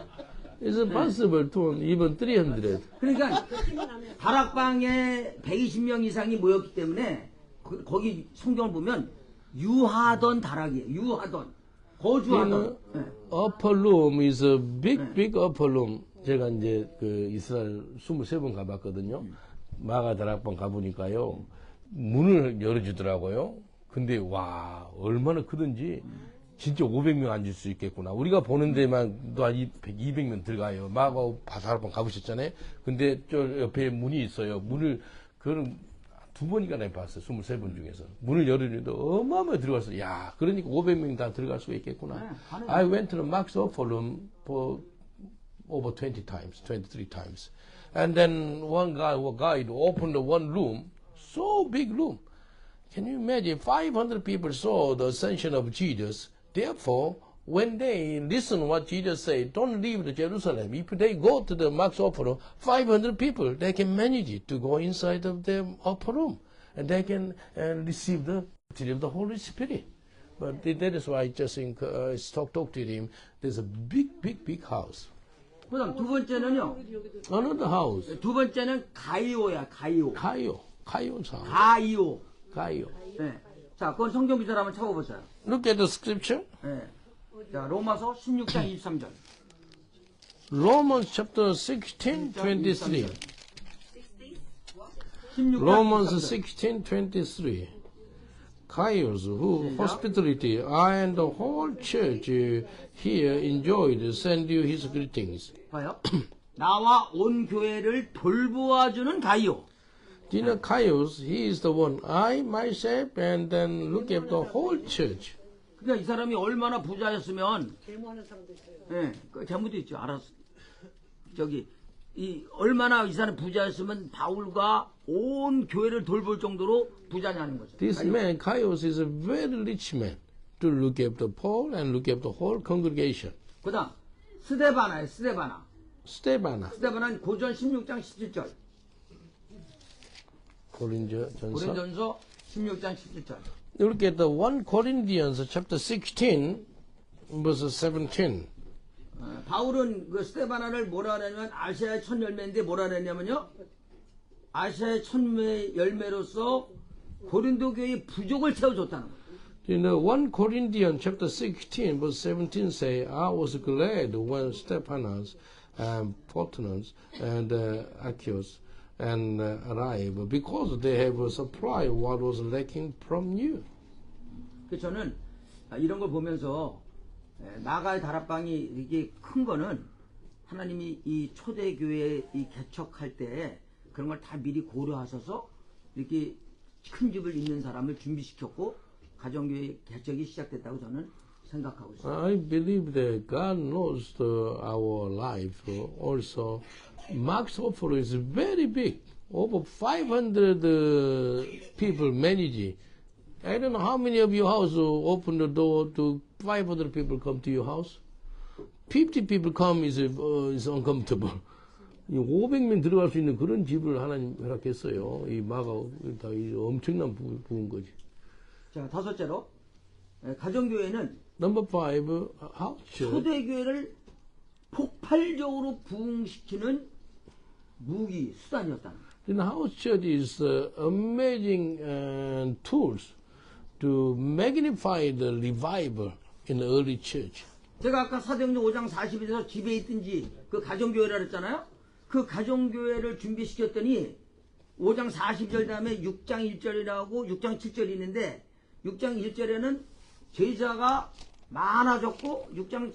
B: It's impossible to even 300.
A: 그러니까 다락방에 120명 이상이 모였기 때문에 거기 성경을 보면 유하던 다락이에요. 유하던. 거주하던. 예.
B: Upper room is a big upper room. 제가 이제 그 이스라엘 23번 가봤거든요. 마가 다락방 가보니까요. 문을 열어주더라고요. 근데 와, 얼마나 크든지 진짜 500명 앉을 수 있겠구나. 우리가 보는 데만 또 한 200명 들어가요. 마가 다락방 가보셨잖아요. 근데 저 옆에 문이 있어요. 문을, 그거는 2번인가 해봤어요. 23번 중에서. 문을 열어주는데 어마어마하게 들어갔어요. 야, 그러니까 500명 다 들어갈 수가 있겠구나. I went to the Max Upper Room for over 20 times, 23 times. And then one guide opened the one room, so big room. Can you imagine? 500 people saw the ascension of Jesus. Therefore, when they listen what Jesus said, don't leave the Jerusalem. If they go to the Max Upper Room, 500 people, they can manage it to go inside of the upper room. And they can receive the baptism of the Holy Spirit. But that is why I just talk to him. There's a big house.
A: 그다음 두 번째는요.
B: Another house.
A: 두 번째는 가이오야, 가이오.
B: Kaio house.
A: 가이오.
B: Kaio.
A: 네. 자, 그건 성경 기사를 한번 찾아보세요.
B: Look at the scripture.
A: 네. 자, 로마서 16장 23절.
B: Romans chapter 16, 23.
A: 16장
B: Romans
A: 23절.
B: 16, 23. Caius, who hospitality, I and the whole church here enjoyed, send you his greetings.
A: 봐요. 나와 온 교회를 돌보아주는 가이오.
B: Do you know Caius? He is the one. I myself, and then look at the whole church.
A: 그러니까 이 사람이 얼마나 부자였으면,
D: 데모하는 사람도 있어요.
A: 예, 그 재무도 있죠. 알았어. 얼마나 이 사람 부자였으면 바울과 온 교회를 돌볼 정도로 부자냐는 거죠.
B: This man, Caius, is a very rich man to look after Paul and look after the whole congregation.
A: 그 다음, 스데바나예요, 스데바나.
B: Stepana,
A: 스데바나는 고전 16장 17절.
B: 고린도전서.
A: 고린전서 16장 17절.
B: Look at the 1 Corinthians chapter 16, verse 17.
A: 바울은 그 스데바나를 뭐라 하냐면 아시아의 첫 열매인데 뭐라 그랬냐면요. 아시아의 첫 열매로서 고린도 교회의 부족을 채워줬다는 거예요.
B: In the 1 Corinthians chapter 16, verse 17 say, I was glad when Stephanas and Fortunus and Archios and arrived because they have supplied what was lacking from you.
A: 그래서 저는 이런 걸 보면서 나가의 다락방이 이게 큰 거는 하나님이 이 초대교회 이 개척할 때 그런 걸 다 미리 고려하셔서 이렇게 큰 집을 있는 사람을 준비시켰고 가정교회 개척이 시작됐다고 저는 생각하고 있습니다.
B: I believe that God knows our life also. Max Offer is very big. Over 500 people manage. I don't know how many of your house open the door to 500 people come to your house. 50 people come is uncomfortable. 500명 들어갈 수 있는 그런 집을 하나님 허락했어요. 이 마가 다 엄청난 부은 거지.
A: 자, 다섯째로 가정교회는
B: Number 5, house church.
A: 초대교회를 폭발적으로 부흥시키는 무기, 수단이었다는 거예요.
B: The house church is amazing tools to magnify the revival in the early church.
A: 제가 아까 사도행전 5장 40에서 집에 있든지 그 가정교회라 그랬잖아요. 그 가정교회를 준비시켰더니 5장 40절 다음에 6장 1절이라고 6장 7절이 있는데 6장 1절에는 제자가 많아졌고 6장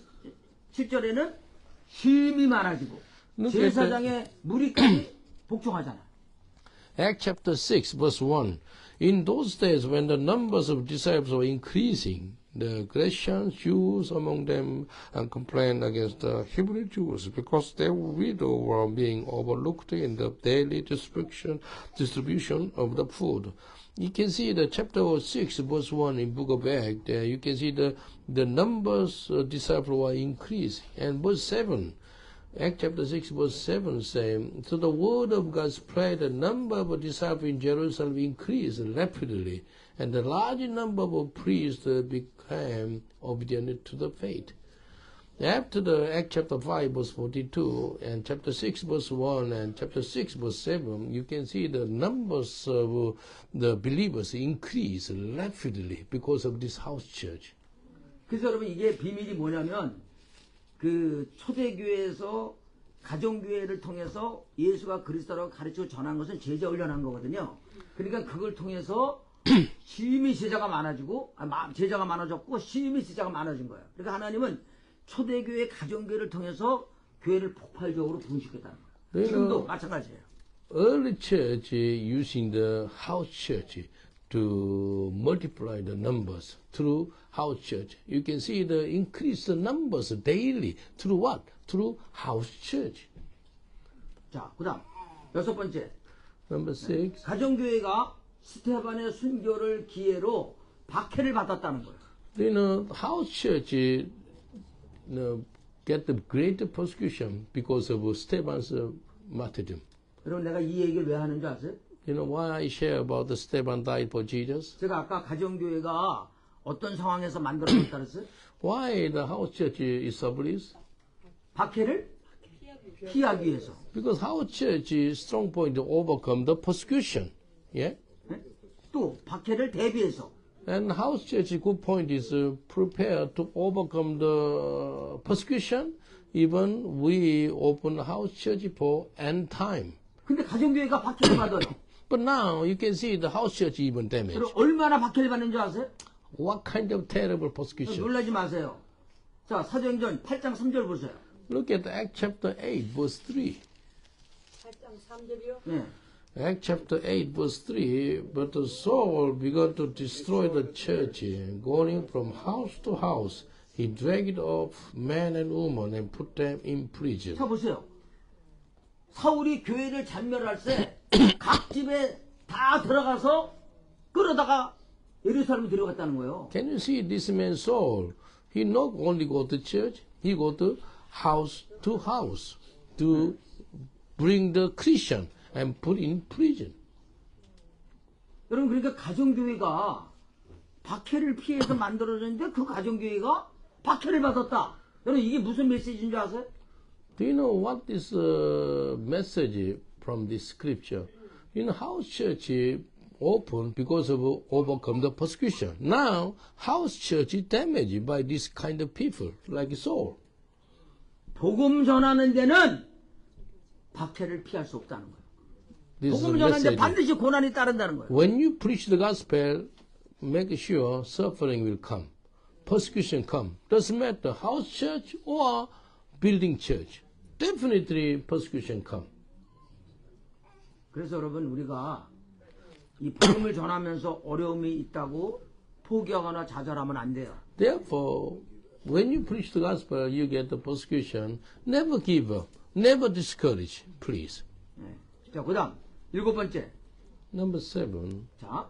A: 7절에는 힘이 많아지고 제사장의 무리까지 복종하잖아요.
B: Acts chapter 6, verse 1. In those days, when the numbers of disciples were increasing, the Grecian Jews among them complained against the Hebrew Jews because their widows were being overlooked in the daily distribution of the food. You can see the chapter 6, verse 1 in book of Acts. You can see the numbers of disciples were increasing. And verse 7. Acts chapter 6 verse 7 saying, so the word of God spread, the number of disciples in Jerusalem increased rapidly, and the large number of priests became obedient to the faith. After the Acts chapter 5 verse 42 and chapter 6 verse 1 and chapter 6 verse 7, you can see the numbers of the believers increase rapidly because of this house church.
A: 그래서 여러분 이게 비밀이 뭐냐면 그 초대교회에서 가정교회를 통해서 예수가 그리스도라고 가르치고 전한 것은 제자 훈련한 거거든요. 그러니까 그걸 통해서 심히 제자가 많아지고 제자가 많아졌고 심히 제자가 많아진 거예요. 그러니까 하나님은 초대교회 가정교회를 통해서 교회를 폭발적으로 부흥시켰다는 거예요. 지금도 마찬가지예요.
B: Early church using the house church to multiply the numbers through house church. You can see the increased numbers daily through what? Through house church.
A: 자, 그다음 여섯 번째.
B: Number 6.
A: 가정교회가 스테반의 순교를 기회로 박해를 받았다는 거예요.
B: House church get the greater persecution because of Stephen's martyrdom.
A: 여러분 내가 이 얘기를 왜 하는 줄 아세요?
B: You know why I share about the Stephen died for Jesus?
A: 제가 아까 가정교회가 어떤 상황에서 만들어졌다 그랬어요?
B: Why the house church is established?
A: 박해를 피하기 위해서.
B: Because house church is strong point to overcome the persecution. Yeah?
A: 네? 또 박해를 대비해서.
B: And house church good point is prepared to overcome the persecution. Even we open house church for end time.
A: 근데 가정교회가 박해를 받아요.
B: But now you can see the house church even damaged.
A: 그럼 얼마나 박해를 받는 줄 아세요?
B: What kind of terrible persecution?
A: 놀라지 마세요. 자, 사도행전 8장 3절 보세요.
B: Look at Acts chapter 8 verse 3.
D: 8장 3절이요?
A: 네.
B: Acts chapter 8 verse 3, but Saul began to destroy the church, going from house to house. He dragged off men and women and put them in prison.
A: 자, 보세요. 사울이 교회를 잔멸할 때 각 집에 다 들어가서 끌어다가 예루살렘에 들어갔다는 거예요.
B: Can you see this man Saul? He not only go to church, he go to house to bring the Christian and put in prison.
A: 여러분 그러니까 가정교회가 박해를 피해서 만들어졌는데 그 가정교회가 박해를 받았다. 여러분 이게 무슨 메시지인 줄 아세요?
B: Do you know what is message from this scripture? In house church open because of overcome the persecution. Now house church is damaged by this kind of people like Saul.
A: 복음 전하는 데는 박해를 피할 수 없다는 거예요.
B: This is
A: 복음
B: the
A: 전하는데
B: message.
A: 반드시 고난이 따른다는 거예요.
B: When you preach the gospel, make sure suffering will come, persecution come. Doesn't matter house church or building church. Definitely persecution come.
A: 그래서 여러분 우리가 이 복음을 전하면서 어려움이 있다고 포기하거나 좌절하면 안 돼요.
B: Therefore, when you preach the gospel, you get the persecution. Never give up. Never discourage. Please.
A: 네. 자, 그다음 일곱 번째.
B: Number 7.
A: 자,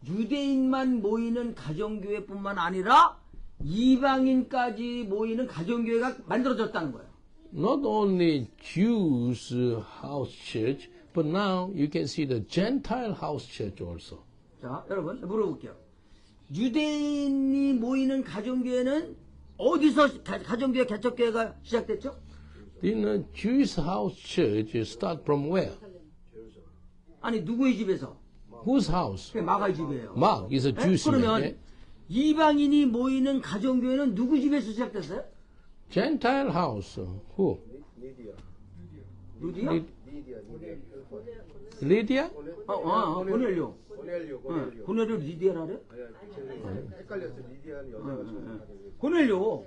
A: 유대인만 모이는 가정교회뿐만 아니라 이방인까지 모이는 가정교회가 만들어졌다는 거예요.
B: Not only Jews house church, but now you can see the Gentile house church also.
A: 자, 여러분 물어볼게요. 유대인이 모이는 가정교회는 어디서 가정교회 개척교회가 시작됐죠?
B: In Jewish house church start from where?
A: 아니 누구의 집에서?
B: Whose house?
A: 그게 마가의 집이에요.
B: Mark is a
A: 네?
B: Jewish man.
A: 그러면
B: eh?
A: 이방인이 모이는 가정교회는 누구 집에서 시작됐어요?
B: Gentile house. Who?
C: Lydia.
A: 루디야?
B: Lydia?
A: 고넬료.
C: 고넬료.
A: 고넬료 리디아라 그래?
C: 헷갈렸어. 리디아는 여자가 처음
A: 고넬료.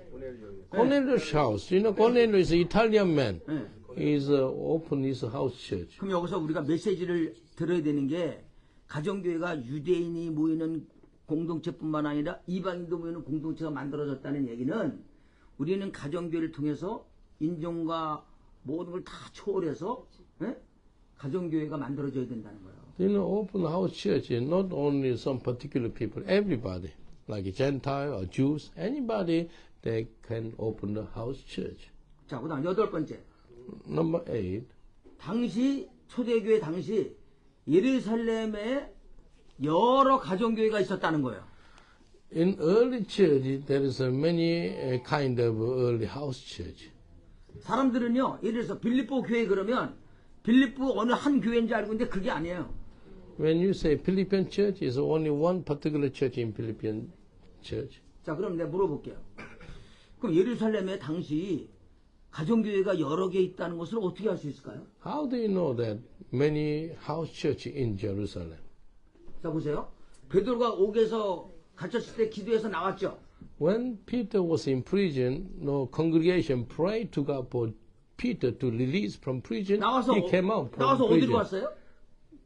B: Cornelius' house. You know, Cornelius is an Italian man.
A: 네.
B: He's opened his house church.
A: 그럼 여기서 우리가 메시지를 들어야 되는 게 가정교회가 유대인이 모이는 공동체뿐만 아니라 이방인도 모이는 공동체가 만들어졌다는 얘기는 우리는 가정교회를 통해서 인종과 모든 걸 다 초월해서 가정교회가 만들어져야 된다는 거예요.
B: You know, open house church is not only some particular people, everybody, like a Gentile or Jews, anybody, they can open the house church.
A: 자, 그다음 8번째.
B: Number 8.
A: 당시 초대교회 당시 예루살렘에 여러 가정교회가 있었다는 거예요.
B: In early church, there is a many kind of early house church.
A: 사람들은요, 예를 들어서 빌립보 교회 그러면 빌립보 어느 한 교회인지 알고 있는데 그게 아니에요.
B: When you say Philippian church, is only one particular church in Philippian church.
A: 자, 그럼 내가 물어볼게요. 그럼 예루살렘에 당시 가정교회가 여러 개 있다는 것을 어떻게 알 수 있을까요?
B: How do you know that many house church in Jerusalem?
A: 자, 보세요. 베드로가 옥에서 갇혔을 때 기도해서 나왔죠.
B: When Peter was in prison, no congregation prayed to God for Peter to release from prison.
A: 나와서
B: He came out from
A: 나와서 어디로
B: prison.
A: 갔어요?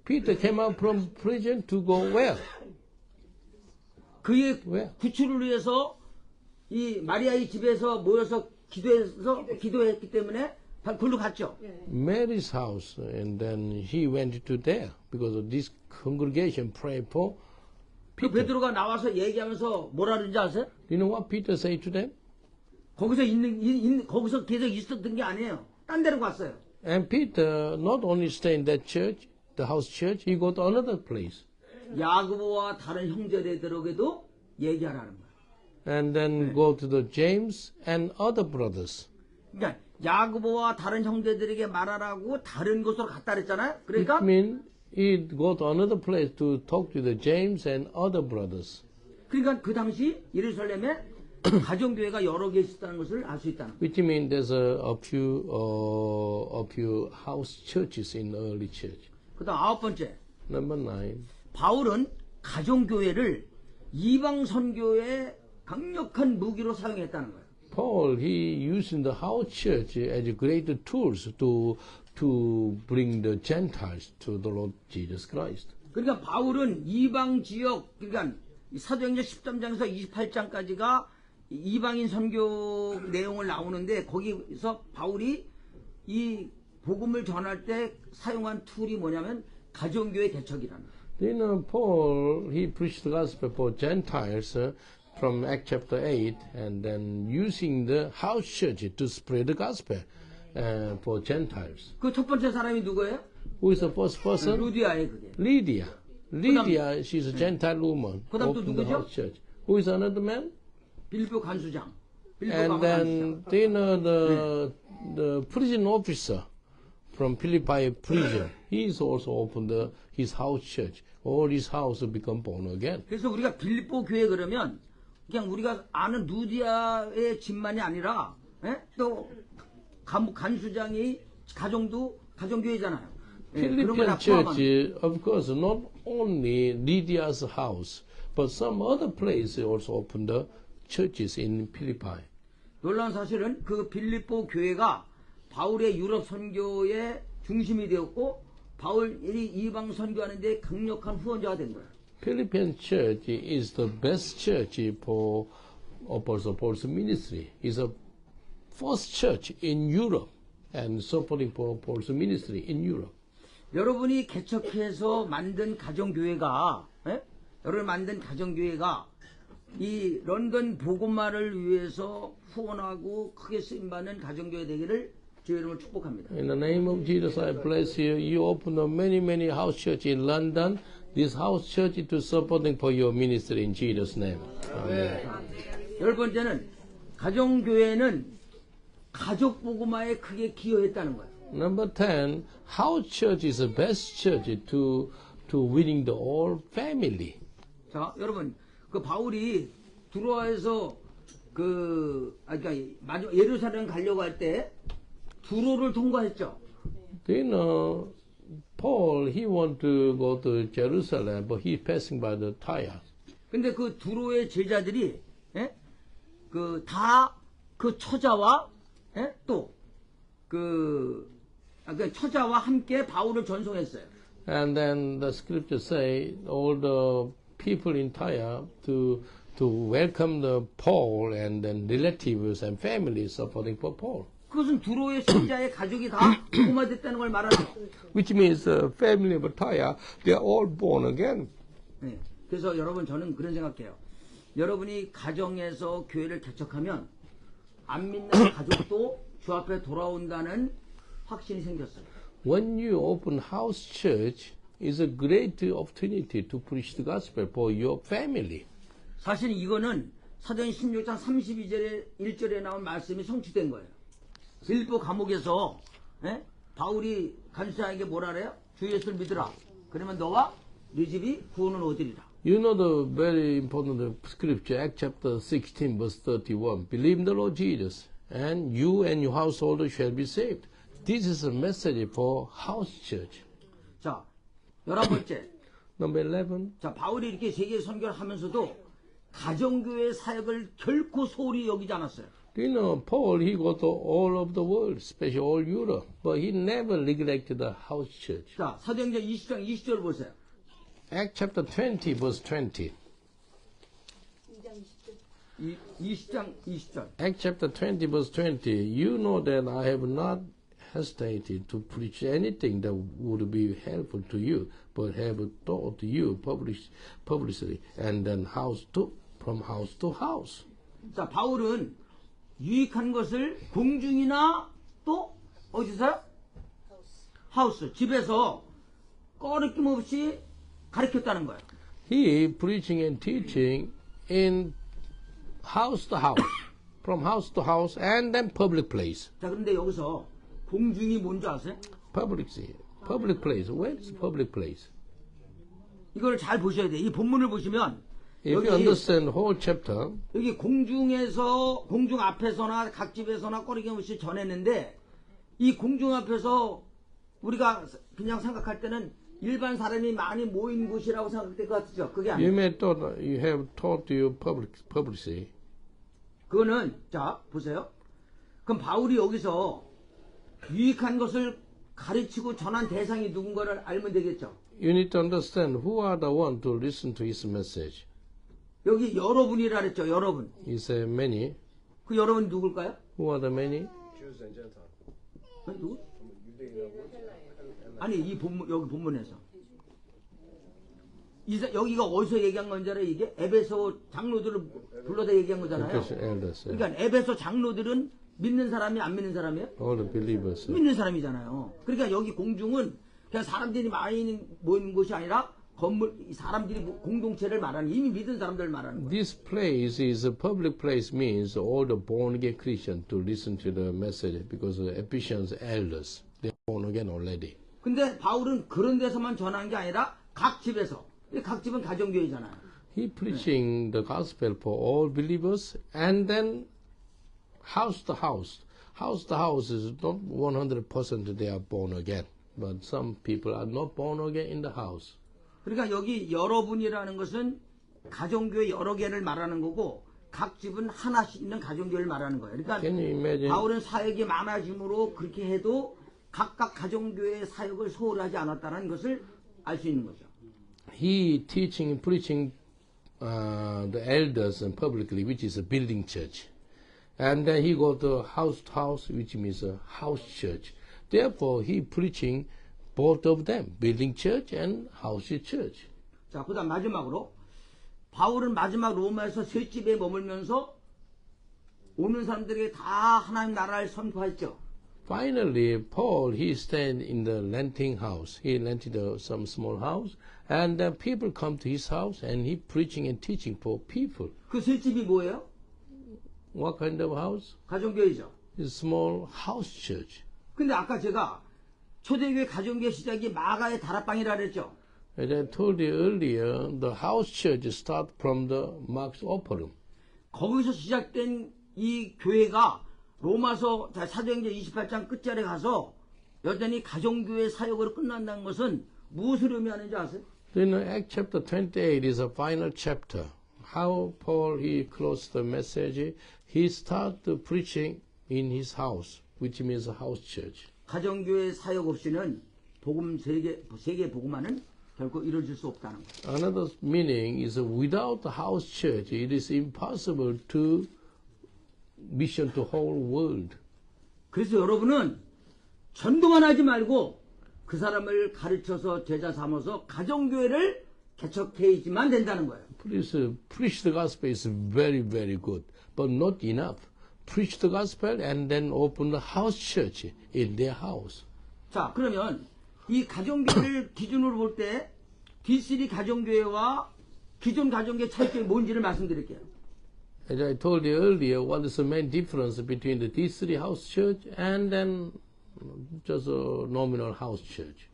B: Peter came out from prison to go where?
A: 그의
B: 왜?
A: 구출을 위해서 이 마리아의 집에서 모여서 기도했기 때문에 그걸로 갔죠.
B: Mary's house, and then he went to there because of this congregation prayed for
A: 그
B: Peter.
A: 베드로가 나와서 얘기하면서 뭐라 그러는지 아세요?
B: You know what Peter said to them?
A: 거기서 계속 있었던 게 아니에요. 딴 데로 갔어요.
B: And Peter not only stayed in that church, the house church, he go to another place.
A: 야고보와 다른 형제들에게도 얘기하라는 거예요.
B: And then go to the James and other brothers.
A: 그러니까 야고보와 다른 형제들에게 말하라고 다른 곳으로 갔다 그랬잖아요. 그러니까
B: It means he go to another place to talk to the James and other brothers.
A: 그러니까 그 당시 예루살렘에 가정교회가 여러 개 있었다는 것을 알 수 있다는 거예요.
B: Which means there's a few house churches in early church.
A: 그다음 9번째.
B: Number 9.
A: 바울은 가정교회를 이방 선교의 강력한 무기로 사용했다는 거예요.
B: Paul, he used the house church as great tools to bring the Gentiles to the Lord Jesus Christ.
A: 그러니까 바울은 이방 지역, 그러니까 사도행전 13장에서 28장까지가 이방인 선교 내용을 나오는데 거기서 바울이 이 복음을 전할 때 사용한 툴이 뭐냐면 가정교회 개척이라는 거예요.
B: You know, Paul, he preached the gospel for Gentiles from Acts chapter 8, and then using the house church to spread the gospel for Gentiles.
A: 그 첫 번째 사람이 누구예요?
B: Who is the first person?
A: 루디아예요, 그게.
B: Lydia. Lydia, she's a Gentile woman.
A: 그다음 또
B: Opened the
A: 누구죠?
B: house church. Who is another man?
A: 빌립보 간수장. 빌립보
B: And
A: 간수장.
B: then, you know, the prison officer from Philippi prison, he's also opened his house church. All his house become born again.
A: 그래서 우리가 빌립보 교회 그러면 그냥 우리가 아는 루디아의 집만이 아니라 또 간수장이 가정도 가정교회잖아요. 그런 걸 다
B: Philippian church,
A: 포함합니다.
B: of course, not only Lydia's house, but some other place also opened the churches in Philippi.
A: 놀라운 사실은 그 빌립보 교회가 바울의 유럽 선교의 중심이 되었고 바울이 이방 선교하는 데 강력한 후원자가 된 거예요.
B: Philippian church is the best church for Apostle Paul's ministry. It's a first church in Europe and supporting Paul's ministry in Europe.
A: 여러분이 개척해서 만든 가정교회가 여러분이 만든 가정교회가 이 런던 복음화를 위해서 후원하고 크게 쓰임받는 가정교회 되기를 주의 이름으로 축복합니다.
B: In the name of Jesus, I bless you. You open a many house church in London. This house church to supporting for your ministry in Jesus' name. Amen.
A: 열 번째는 가정교회는 가족 복음화에 크게 기여했다는 거예요.
B: Number 10, house church is the best church to winning the whole family.
A: 자, 여러분, 그 바울이 두로아에서 그러니까 예루살렘 가려고 할 때 두로를 통과했죠.
B: Paul, he want to go to Jerusalem, but he passing by the Tyre.
A: 근데 그 두로의 제자들이 예? 그 처자와 예? 그 처자와 함께 바울을 전송했어요.
B: And then the scripture say all the people in Tyre to welcome the Paul and then relatives and families supporting for Paul.
A: 그것은 두로의 신자의 가족이 다 구원됐다는 걸 말하는 거예요.
B: Which means the family of Tyre, they are all born again.
A: 네. 그래서 여러분 저는 그런 생각해요. 여러분이 가정에서 교회를 개척하면 안 믿는 가족도 주 앞에 돌아온다는 확신이 생겼어요.
B: When you open house church, is a great opportunity to preach the gospel for your family.
A: 사실 이거는 사도행 16장 32절에 1절에 나온 말씀이 성취된 거예요. 빌보 감옥에서 예? 바울이 간수장에게 뭐라 그래요? 주 예수를 믿으라. 그러면 너와 네 집이 구원을 얻으리라.
B: You know the very important scripture, Acts chapter 16, verse 31. Believe in the Lord Jesus, and you and your household shall be saved. This is a message for house church.
A: 자, 11번째.
B: Number 11.
A: 자, 바울이 이렇게 세계 선교를 하면서도 가정교회 사역을 결코 소홀히 여기지 않았어요.
B: You know, Paul, he go to all over the world, especially all Europe, but he never neglected the house church.
A: 자, 사도행전 20장 20절 보세요.
B: Acts chapter 20, verse 20.
A: 20장 20절.
B: Acts chapter 20, verse 20. You know that I have not hesitated to preach anything that would be helpful to you, but have taught you publicly, and then from house to house.
A: 자, 바울은 유익한 것을 공중이나 또 어디서요? 하우스, 집에서 꺼리낌 없이 가르쳤다는 거예요.
B: He preaching and teaching in house to house, from house to house, and then public place.
A: 자, 그런데 여기서 공중이 뭔지 아세요?
B: Public place. Where is public place?
A: 이걸 잘 보셔야 돼요. 이 본문을 보시면
B: If you understand the whole chapter,
A: 여기 공중에서 공중 앞에서나 각 집에서나 꺼리낌 없이 전했는데 이 공중 앞에서 우리가 그냥 생각할 때는 일반 사람이 많이 모인 곳이라고 생각될 것 같죠? 그게
B: you
A: 아니에요.
B: may thought you have taught you publicly.
A: 그거는 자 보세요. 그럼 바울이 여기서 유익한 것을 가르치고 전한 대상이 누군가를 알면 되겠죠.
B: You need to understand who are the one to listen to his message.
A: 여기 여러분이라 그랬죠. 여러분.
B: He said many.
A: 그 여러분이 누굴까요?
B: Who are the many?
C: Jews and Gentiles.
A: 아니, 누구?
C: 유대인하고
A: 아니 이 본문 여기 본문에서 여기가 어디서 얘기한 건지 알아요? 이게 에베소 장로들을 불러다 얘기한 거잖아요.
B: Ephesians elders.
A: 그러니까 에베소 장로들은 믿는 사람이 안 믿는 사람이에요?
B: All the believers.
A: 믿는 사람이잖아요. 그러니까 여기 공중은 그냥 사람들이 많이 모이는 곳이 아니라 사람들이 공동체를 말하는 이미 믿은 사람들을 말하는 거예요.
B: This place is a public place means all the born again Christians to listen to the message because the Ephesians elders they are born again already.
A: 근데 바울은 그런 데서만 전한 게 아니라 각 집에서 각 집은 가정교회잖아요.
B: He preaching the gospel for all believers and then house to house. House to house is not 100% they are born again, but some people are not born again in the house.
A: 그러니까 여기 여러분이라는 것은 가정교회 여러 개를 말하는 거고 각 집은 하나씩 있는 가정교회를 말하는 거예요. 그러니까
B: Can you imagine?
A: 바울은 사역이 많아짐으로 그렇게 해도 각각 가정교회의 사역을 소홀하지 않았다는 것을 알 수 있는 거죠.
B: He teaching, preaching the elders and publicly, which is a building church. And then he go to house, which means a house church. Therefore, he preaching both of them, building church and house church.
A: 자, 그다음 마지막으로 바울은 마지막 로마에서 세 집에 머물면서 오는 사람들에게 다 하나님 나라를 선포했죠.
B: Finally, Paul, he stayed in the renting house. He rented some small house, and then people come to his house, and he preaching and teaching for people.
A: 그 세 집이 뭐예요?
B: What kind of house?
A: 가정교회죠.
B: It's small house church.
A: 근데 아까 제가 초대교회 가정교회 시작이 마가의 다락방이라 그랬죠.
B: As I told you earlier, the house church start from the Mark's upper room.
A: 거기서 시작된 이 교회가 로마서 사도행전 28장 끝자리에 가서 여전히 가정교회 사역으로 끝난다는 것은 무엇을 의미하는지 아세요?
B: Then Acts chapter 28 is a final chapter. How Paul he closed the message. He started preaching in his house, which means a house church.
A: 가정교회 사역 없이는 복음 세계 복음화는 결코 이루어질 수 없다는 거예요.
B: Another meaning is without the house church, it is impossible to mission to whole world.
A: 그래서 여러분은 전도만 하지 말고 그 사람을 가르쳐서 제자 삼아서 가정교회를 개척해야지만 된다는 거예요.
B: Please preach the gospel is very, very good, but not enough. Preach the gospel and then open the house church in their house.
A: 자, 그러면 이 가정교회를 기준으로 볼 때 D3 가정교회와 기존 가정교회 차이점이 뭔지를 말씀드릴게요.
B: As I told you earlier, what is the main difference between the D3 house church and then just a nominal house church?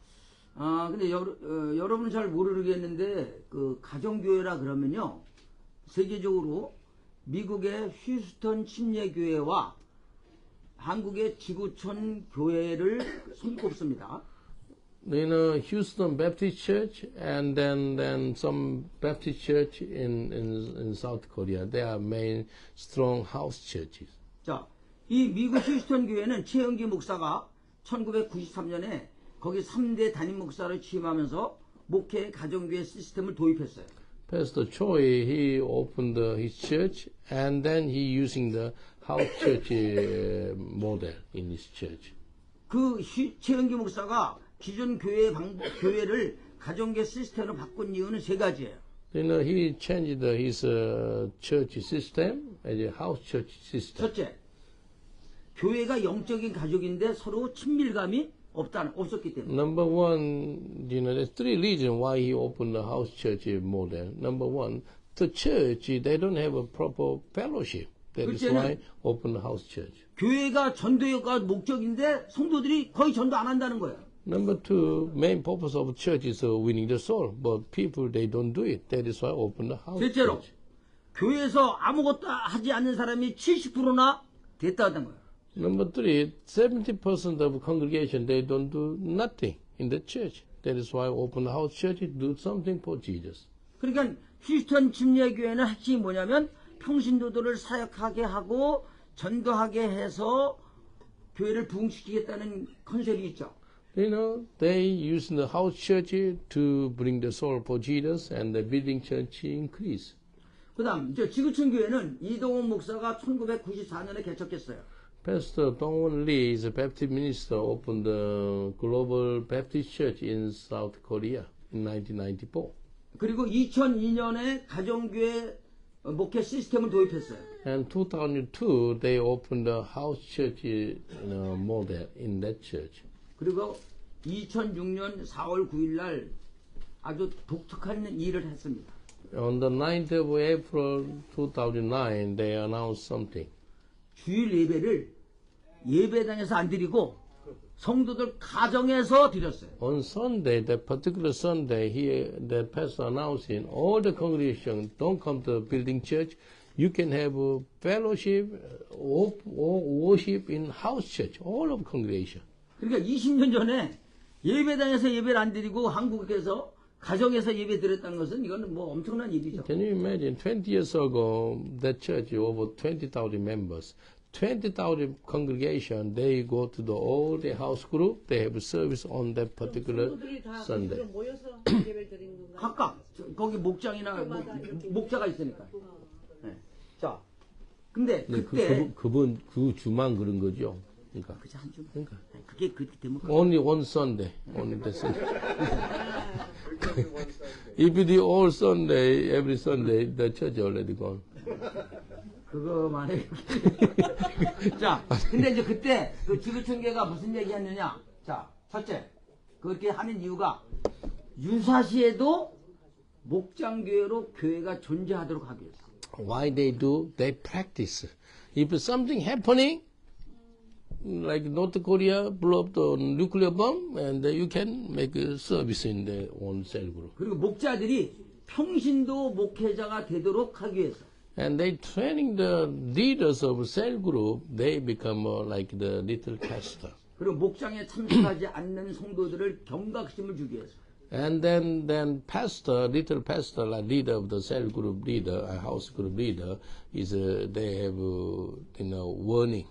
A: 아, 근데 여러분은 잘 모르겠는데 그 가정교회라 그러면요. 세계적으로 미국의 휴스턴 침례교회와 한국의 지구촌 교회를 손꼽습니다.
B: In Houston Baptist Church and then some Baptist church in South Korea, they are main strong house churches.
A: 자, 이 미국 휴스턴 교회는 최영기 목사가 1993년에 거기 3대 담임 목사를 취임하면서 목회 가정교회 시스템을 도입했어요.
B: Pastor Choi, he opened his church and then he using the house church model in his church.
A: 그 최영기 목사가 기존 교회를 가정교회 시스템으로 바꾼 이유는 세 가지예요.
B: Then he changed his church system as a house church system.
A: 첫째, 교회가 영적인 가족인데 서로 친밀감이 없었기 때문에.
B: Number one, there's three reasons why he opened the house church model. Number one, the church, they don't have a proper fellowship. That is why open the house church.
A: 교회가 전도가 목적인데 성도들이 거의 전도 안 한다는 거예요.
B: Number two, main purpose of church is winning the soul, but people, they don't do it. That is why open the house
A: 셋째로,
B: church.
A: 교회에서 아무것도 하지 않는 사람이 70%나 됐다는 거예요.
B: Number three, 70% of congregation, they don't do nothing in the church. That is why open the house church, do something for Jesus.
A: 그러니까 휴스턴 침례교회는 핵심이 뭐냐면 평신도들을 사역하게 하고 전도하게 해서 교회를 부흥시키겠다는 컨셉이 있죠.
B: They use the house church to bring the soul for Jesus and the building church increase.
A: 그 다음, 지구촌 교회는 이동훈 목사가 1994년에 개척했어요.
B: Pastor Dongwon Lee is a Baptist minister, opened the Global Baptist Church in South Korea in 1994.
A: 그리고 2002년에 가정교회 목회 시스템을 도입했어요.
B: And 2002, they opened a house church model in that church.
A: 그리고 2006년 4월 9일 날 아주 독특한 일을 했습니다.
B: On the 9th of April 2009, they announced something.
A: 주일 예배를 예배당에서 안 드리고 성도들 가정에서 드렸어요.
B: On Sunday, that particular Sunday, the pastor announcing all the congregation don't come to building church. You can have a fellowship or worship in house church, all of congregation.
A: 그러니까 20년 전에 예배당에서 예배를 안 드리고 한국에서 가정에서 예배 드렸다는 것은 이거는 뭐 엄청난 일이죠.
B: Can you imagine? 20 years ago, that church over 20,000 members, 20,000 congregation. They go to all the house group. They have service on that particular
D: 성도들이 다
B: Sunday.
D: 거기로 모여서 예배를 드리는 건가요?
A: 각각 거기 목장이나 목자가 있으니까. 네. 자, 근데 그때
B: 그분 그 주만 그런 거죠. 그러니까
A: 그저 한 주.
B: 그러니까
A: 그게 그렇게 되면
B: only one Sunday, only the Sunday. If you do all Sunday, every Sunday, the church already gone.
A: 그거만 해. 자, 근데 이제 그때 그 지구촌교회가 무슨 얘기 했느냐? 자, 첫째, 그렇게 하는 이유가 유사시에도 목장교회로 교회가 존재하도록 하기 위해서.
B: Why they do? They practice. If something happening, like North Korea blew up the nuclear bomb, and you can make a service in their own cell group.
A: 그리고 목자들이 평신도 목회자가 되도록 하기 위해서.
B: And they training the leaders of cell group. They become like the little pastor.
A: 그리고 목장에 참석하지 않는 성도들을 경각심을 주기 위해서.
B: And then pastor, little pastor, like leader of the cell group leader, house group leader, is they have warning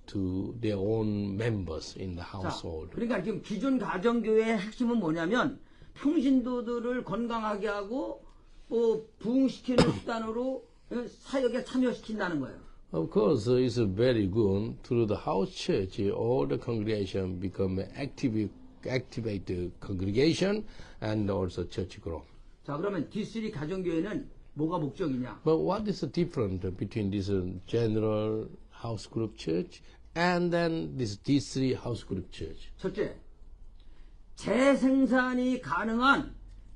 B: to their own members in the
A: 자,
B: household.
A: 그러니까 지금 기존 가정교회의 핵심은 뭐냐면 평신도들을 건강하게 하고 또 부흥시키는 수단으로 사역에 참여시킨다는 거예요.
B: Of course, it's very good through the house church. All the congregation become activate the congregation and also church grow.
A: 자, 그러면 D3 가정교회는 뭐가 목적이냐?
B: But what is the difference between this general house group church and then this D3 house group church?
A: 첫째, 재생산이 가능한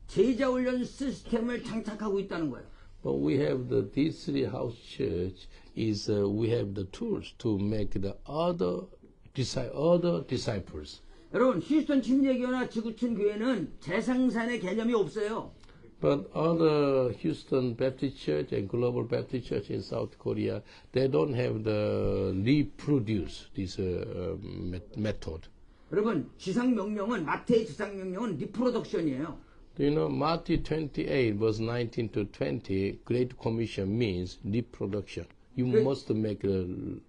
A: 제자훈련 시스템을 장착하고 있다는 거예요.
B: But we have the D3 house church is we have the tools to make the other disciples.
A: 여러분, 휴스턴 침례교회나 지구촌 교회는 재생산의 개념이 없어요.
B: But other Houston Baptist Church and Global Baptist Church in South Korea, they don't have the reproduce this method.
A: 여러분, 지상명령은 마태의 지상명령은 리프로덕션이에요.
B: Do you know Matthew 28 verse 19 to 20 Great Commission means reproduction. You must make others.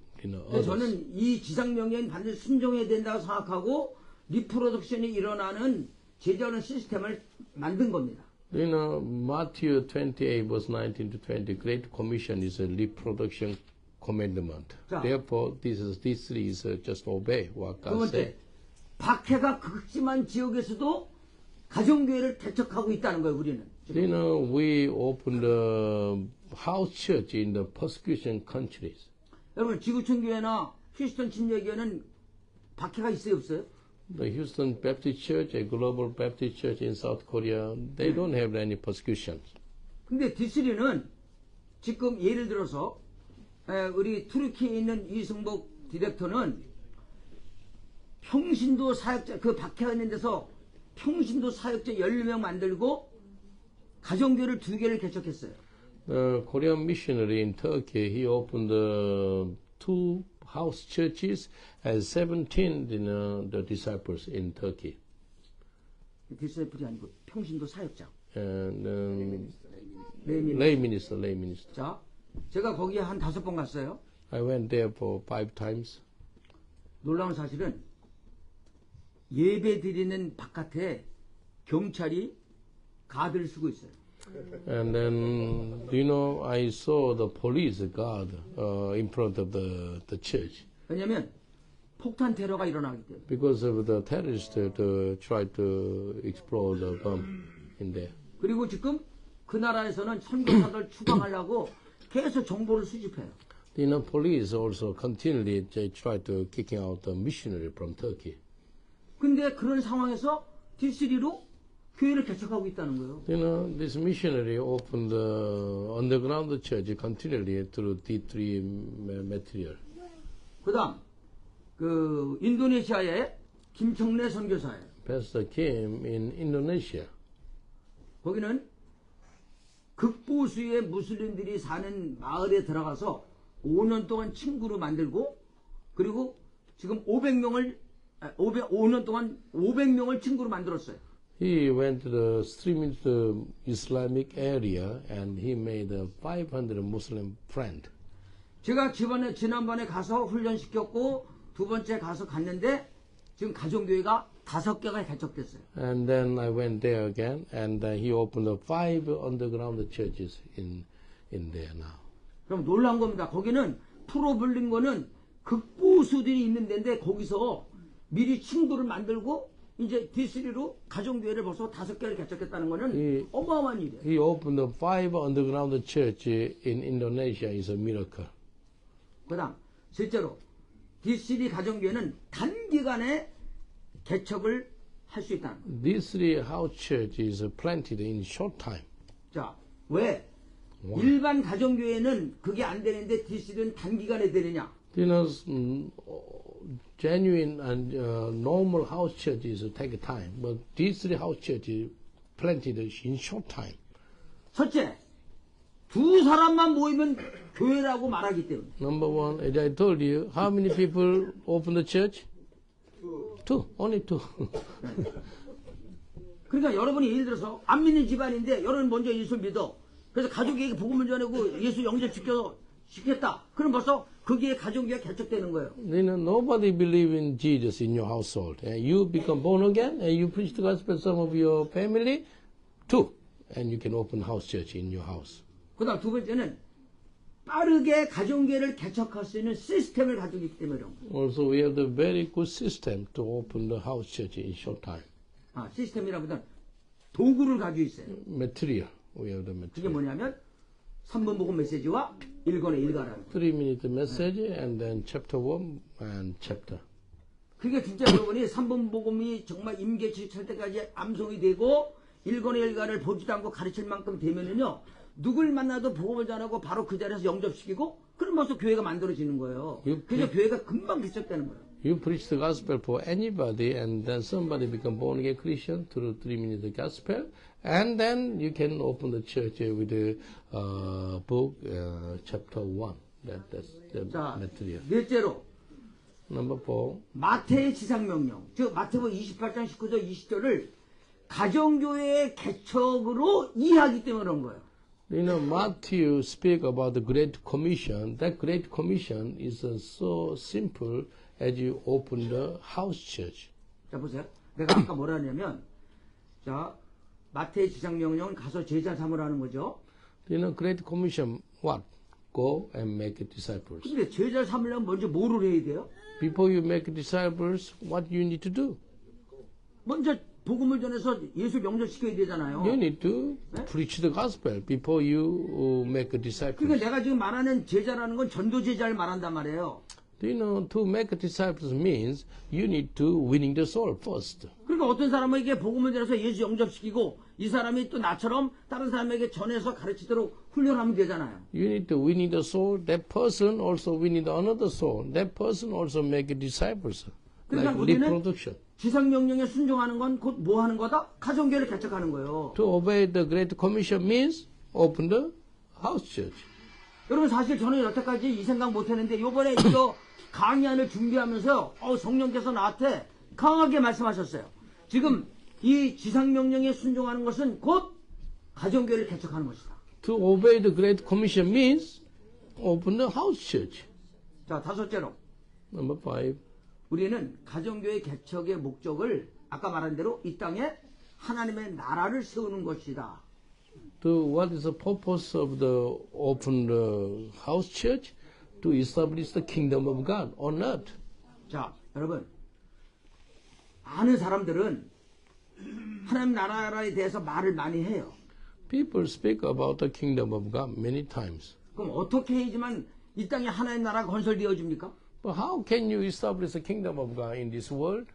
A: 저는 이 지상명령은 반드시 순종해야 된다고 생각하고 리프로덕션이 일어나는 제자훈련 시스템을 만든 겁니다.
B: You know, Matthew 28 verse 19 to 20 Great Commission is a reproduction commandment.
A: 자.
B: Therefore, this three is just obey what
A: 두
B: God
A: 번째,
B: said.
A: 박해가 극심한 지역에서도 가정교회를 개척하고 있다는 거예요, 우리는.
B: You know, we opened a house church in the persecution countries.
A: 여러분, 지구촌 교회나 휴스턴 침례교회는 박해가 있어요, 없어요?
B: The Houston Baptist Church, a Global Baptist Church in South Korea, they don't have any persecutions.
A: 근데 D3는 지금 예를 들어서 우리 투르키에 있는 이승복 디렉터는 평신도 사역자, 그 박해가 있는 데서 평신도 사역자 10명 만들고 가정교회를 2개를 개척했어요.
B: The Korean missionary in Turkey, he opened two house churches and 17 the disciples in Turkey.
A: 디스플이 아니고 평신도 사역자.
B: And
A: 네,
B: lay minister.
A: 자, 제가 거기에 한 5번 갔어요.
B: I went there for 5 times.
A: 놀라운 사실은 예배 드리는 바깥에 경찰이 가드를 쓰고 있어요.
B: And then, you know, I saw the police guard in front of the church
A: 왜냐하면 폭탄 테러가 일어나기 때문에.
B: because of the terrorists to try to explode the bomb in there.
A: 그리고 지금 그 나라에서는 선교사들 추방하려고 계속 정보를 수집해요.
B: You know, police also continually they try to kicking out the missionary from Turkey.
A: 근데 그런 상황에서 D3로 교회를 개척하고 있다는 거예요.
B: You know, this missionary opened the underground church continually through D3 material.
A: 그다음 그 인도네시아의 김청래 선교사예요.
B: Pastor Kim in Indonesia.
A: 거기는 극보수의 무슬림들이 사는 마을에 들어가서 5년 동안 친구로 만들고 그리고 지금 500년 동안 500명을 친구로 만들었어요.
B: He went to the extreme Islamic area and he made 500 Muslim friends.
A: 제가 지난번에 가서 훈련시켰고 두 번째 가서 갔는데 지금 가정교회가 5개가 개척됐어요.
B: And then I went there again and he opened 5 underground churches in there now.
A: 그럼 놀라운 겁니다. 거기는 프로블링거는 극보수들이 있는 데인데 거기서 미리 친구를 만들고 이제 D3로 가정교회를 벌써 5개를 개척했다는 거는 어마어마한 일이에요.
B: He opened 5 underground church in Indonesia is a miracle.
A: 그다음 실제로 D3 가정교회는 단기간에 개척을 할 수 있다는 거예요.
B: These 3 house church is planted in short time.
A: 자, 왜 일반 가정교회는 그게 안 되는데 D3는 단기간에 되느냐?
B: You know, genuine and normal house churches take time, but these 3 house churches planted in short time.
A: 첫째, 2 사람만 모이면 교회라고 말하기 때문에.
B: Number one, as I told you, how many people open the church? Two, only two.
A: 그러니까 여러분이 예를 들어서 안 믿는 집안인데 여러분 먼저 예수를 믿어. 그래서 가족에게 복음을 전하고 예수 영접시켰다. 그럼 벌써 거기에 가정교회가 개척되는 거예요.
B: Nobody believe in Jesus in your household. You become born again and you preach the gospel to some of your family, two, and you can open house church in your house.
A: 그 다음 두 번째는 빠르게 가정교회를 개척할 수 있는 시스템을 가지고 있기 때문에 그런 거예요.
B: Also, we have the very good system to open the house church in short time.
A: 시스템이라보다는 도구를 가지고 있어요.
B: Material. We have the
A: 그게
B: material.
A: 뭐냐면 3번 복음 메시지와 1권의 일가라는 거예요.
B: 3-minute message and then chapter 1 and chapter.
A: 그게 진짜 여러분이 3번 복음이 정말 임계치할 때까지 암송이 되고 1권의 일가를 보지도 않고 가르칠 만큼 되면은요, 누굴 만나도 복음을 전하고 바로 그 자리에서 영접시키고 그럼 벌써 교회가 만들어지는 거예요. 그래서 교회가 금방 개척되는 거예요.
B: You preach the gospel for anybody and then somebody become born again Christian through 3-minute gospel and then you can open the church with the book chapter 1. That's the
A: 자,
B: material.
A: 넷째로
B: Number 4.
A: 마태의 지상명령, 즉 마태복음 28장 19절 20절을 가정교회의 개척으로 이해하기 때문에 그런 거예요.
B: Matthew speak about the Great Commission. That Great Commission is so simple as you open the house church.
A: 자, 보세요. 내가 아까 뭐라 하냐면, 자, 마태의 지상명령은 가서 제자 삼으라는 거죠.
B: Great Commission, what? Go and make disciples.
A: 근데 제자 삼으려면 먼저 뭐를 해야 돼요?
B: Before you make disciples, what you need to do?
A: 먼저 복음을 전해서 예수 영접시켜야 되잖아요.
B: You need to preach the gospel before you make disciples.
A: 그러니까 내가 지금 말하는 제자라는 건 전도 제자를 말한단 말이에요.
B: To make disciples means you need to winning the soul first.
A: 그러니까 어떤 사람에게 복음을 전해서 예수 영접시키고 이 사람이 또 나처럼 다른 사람에게 전해서 가르치도록 훈련하면 되잖아요.
B: You need to winning the soul. That person also winning another soul. That person also make disciples.
A: 그러니까
B: Like
A: 우리는
B: reproduction.
A: 지상명령에 순종하는 건 곧 뭐 하는 거다? 가정교회를 개척하는 거예요.
B: To obey the Great Commission means open the house church.
A: 여러분 사실 저는 여태까지 이 생각 못 했는데 요번에 이거 강의안을 준비하면서 성령께서 나한테 강하게 말씀하셨어요. 지금 이 지상명령에 순종하는 것은 곧 가정교회를 개척하는 것이다.
B: To obey the Great Commission means open the house church.
A: 자, 다섯째로
B: Number 5.
A: 우리는 가정교회 개척의 목적을 아까 말한 대로 이 땅에 하나님의 나라를 세우는 것이다.
B: To what is the purpose of the open the house church? To establish the kingdom of God on earth.
A: 자, 여러분 아는 사람들은 하나님 나라에 대해서 말을 많이 해요.
B: People speak about the kingdom of God many times.
A: 그럼 어떻게 해야지만 이 땅에 하나님 나라가 건설되어집니까?
B: But how can you establish the kingdom of God in this world?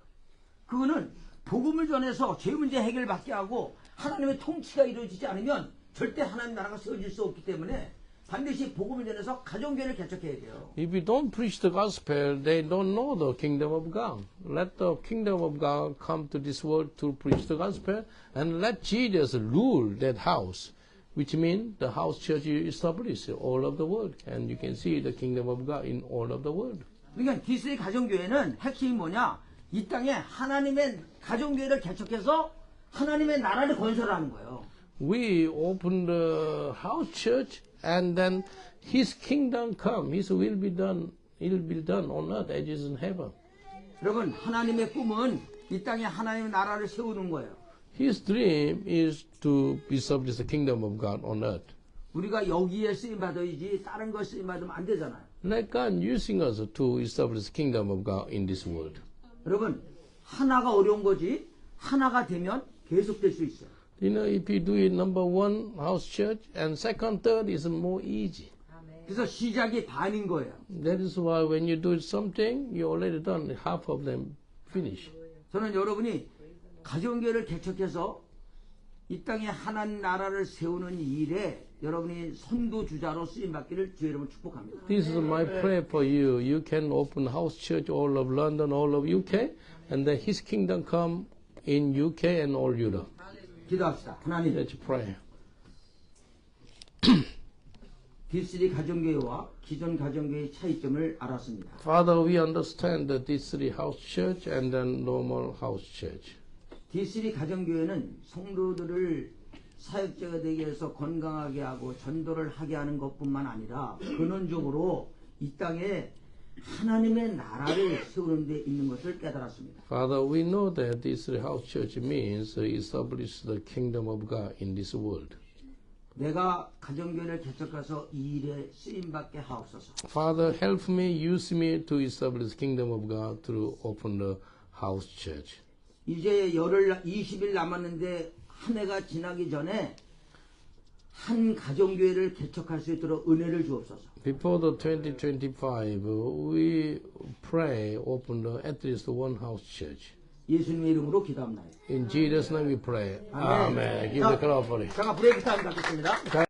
A: 그거는 복음을 전해서 죄 문제 해결받게 하고 하나님의 통치가 이루어지지 않으면 절대 하나님 나라가 세워질 수 없기 때문에 반드시 복음을 전해서 가정교회를 개척해야 돼요.
B: If you don't preach the gospel, they don't know the kingdom of God. Let the kingdom of God come to this world to preach the gospel and let Jesus rule that house, which means the house church you establish all of the world and you can see the kingdom of God in all of the world.
A: 그러니까 기스의 가정교회는 핵심이 뭐냐? 이 땅에 하나님의 가정교회를 개척해서 하나님의 나라를 건설하는 거예요.
B: We open the house church and then His kingdom come, His will be done on earth as it is in heaven.
A: 여러분 하나님의 꿈은 이 땅에 하나님의 나라를 세우는 거예요.
B: His dream is to establish the kingdom of God on earth.
A: 우리가 여기에 쓰임 받아야지 다른 거 쓰임 받으면 안 되잖아요.
B: Let God using us to establish the kingdom of God in this world.
A: 여러분 하나가 어려운 거지 하나가 되면 계속될 수 있어요.
B: If you do it number 1 house church and second, third is more easy.
A: 그래서 시작이 반인 거예요.
B: That is why when you do something, you already done half of them finish.
A: 저는 여러분이 가정교회를 개척해서 이 땅에 하나님 나라를 세우는 일에 여러분이 선도주자로 쓰임받기를 주의 이름으로 축복합니다.
B: This is my prayer for you. You can open house church all of London, all of UK, and then His kingdom come in UK and all Europe.
A: 기도합시다. 하나님,
B: Let's pray.
A: D3 가정교회와 기존 가정교회의 차이점을 알았습니다.
B: Father, we understand the D3 house church and the normal house church.
A: D3 가정교회는 성도들을 사역자가 되기 위해서 건강하게 하고 전도를 하게 하는 것뿐만 아니라 근원적으로 이 땅에 하나님의 나라를 세우는 데 있는 것을 깨달았습니다.
B: Father, we know that D3 house church means to establish the kingdom of God in this world.
A: 내가 가정교회를 개척해서 이 일에 쓰임받게 하옵소서.
B: Father, help me, use me to establish kingdom of God through open the house church.
A: 이제 열흘 20일 남았는데 한 해가 지나기 전에 한 가정교회를 개척할 수 있도록 은혜를 주옵소서.
B: Before the 2025, we pray open at least one house church.
A: 예수님의 이름으로 기도합니다.
B: In Jesus' name we pray.
A: 아멘.
B: Amen. Give the clap for it.
A: 제가 브레이크 타임 갖겠습니다.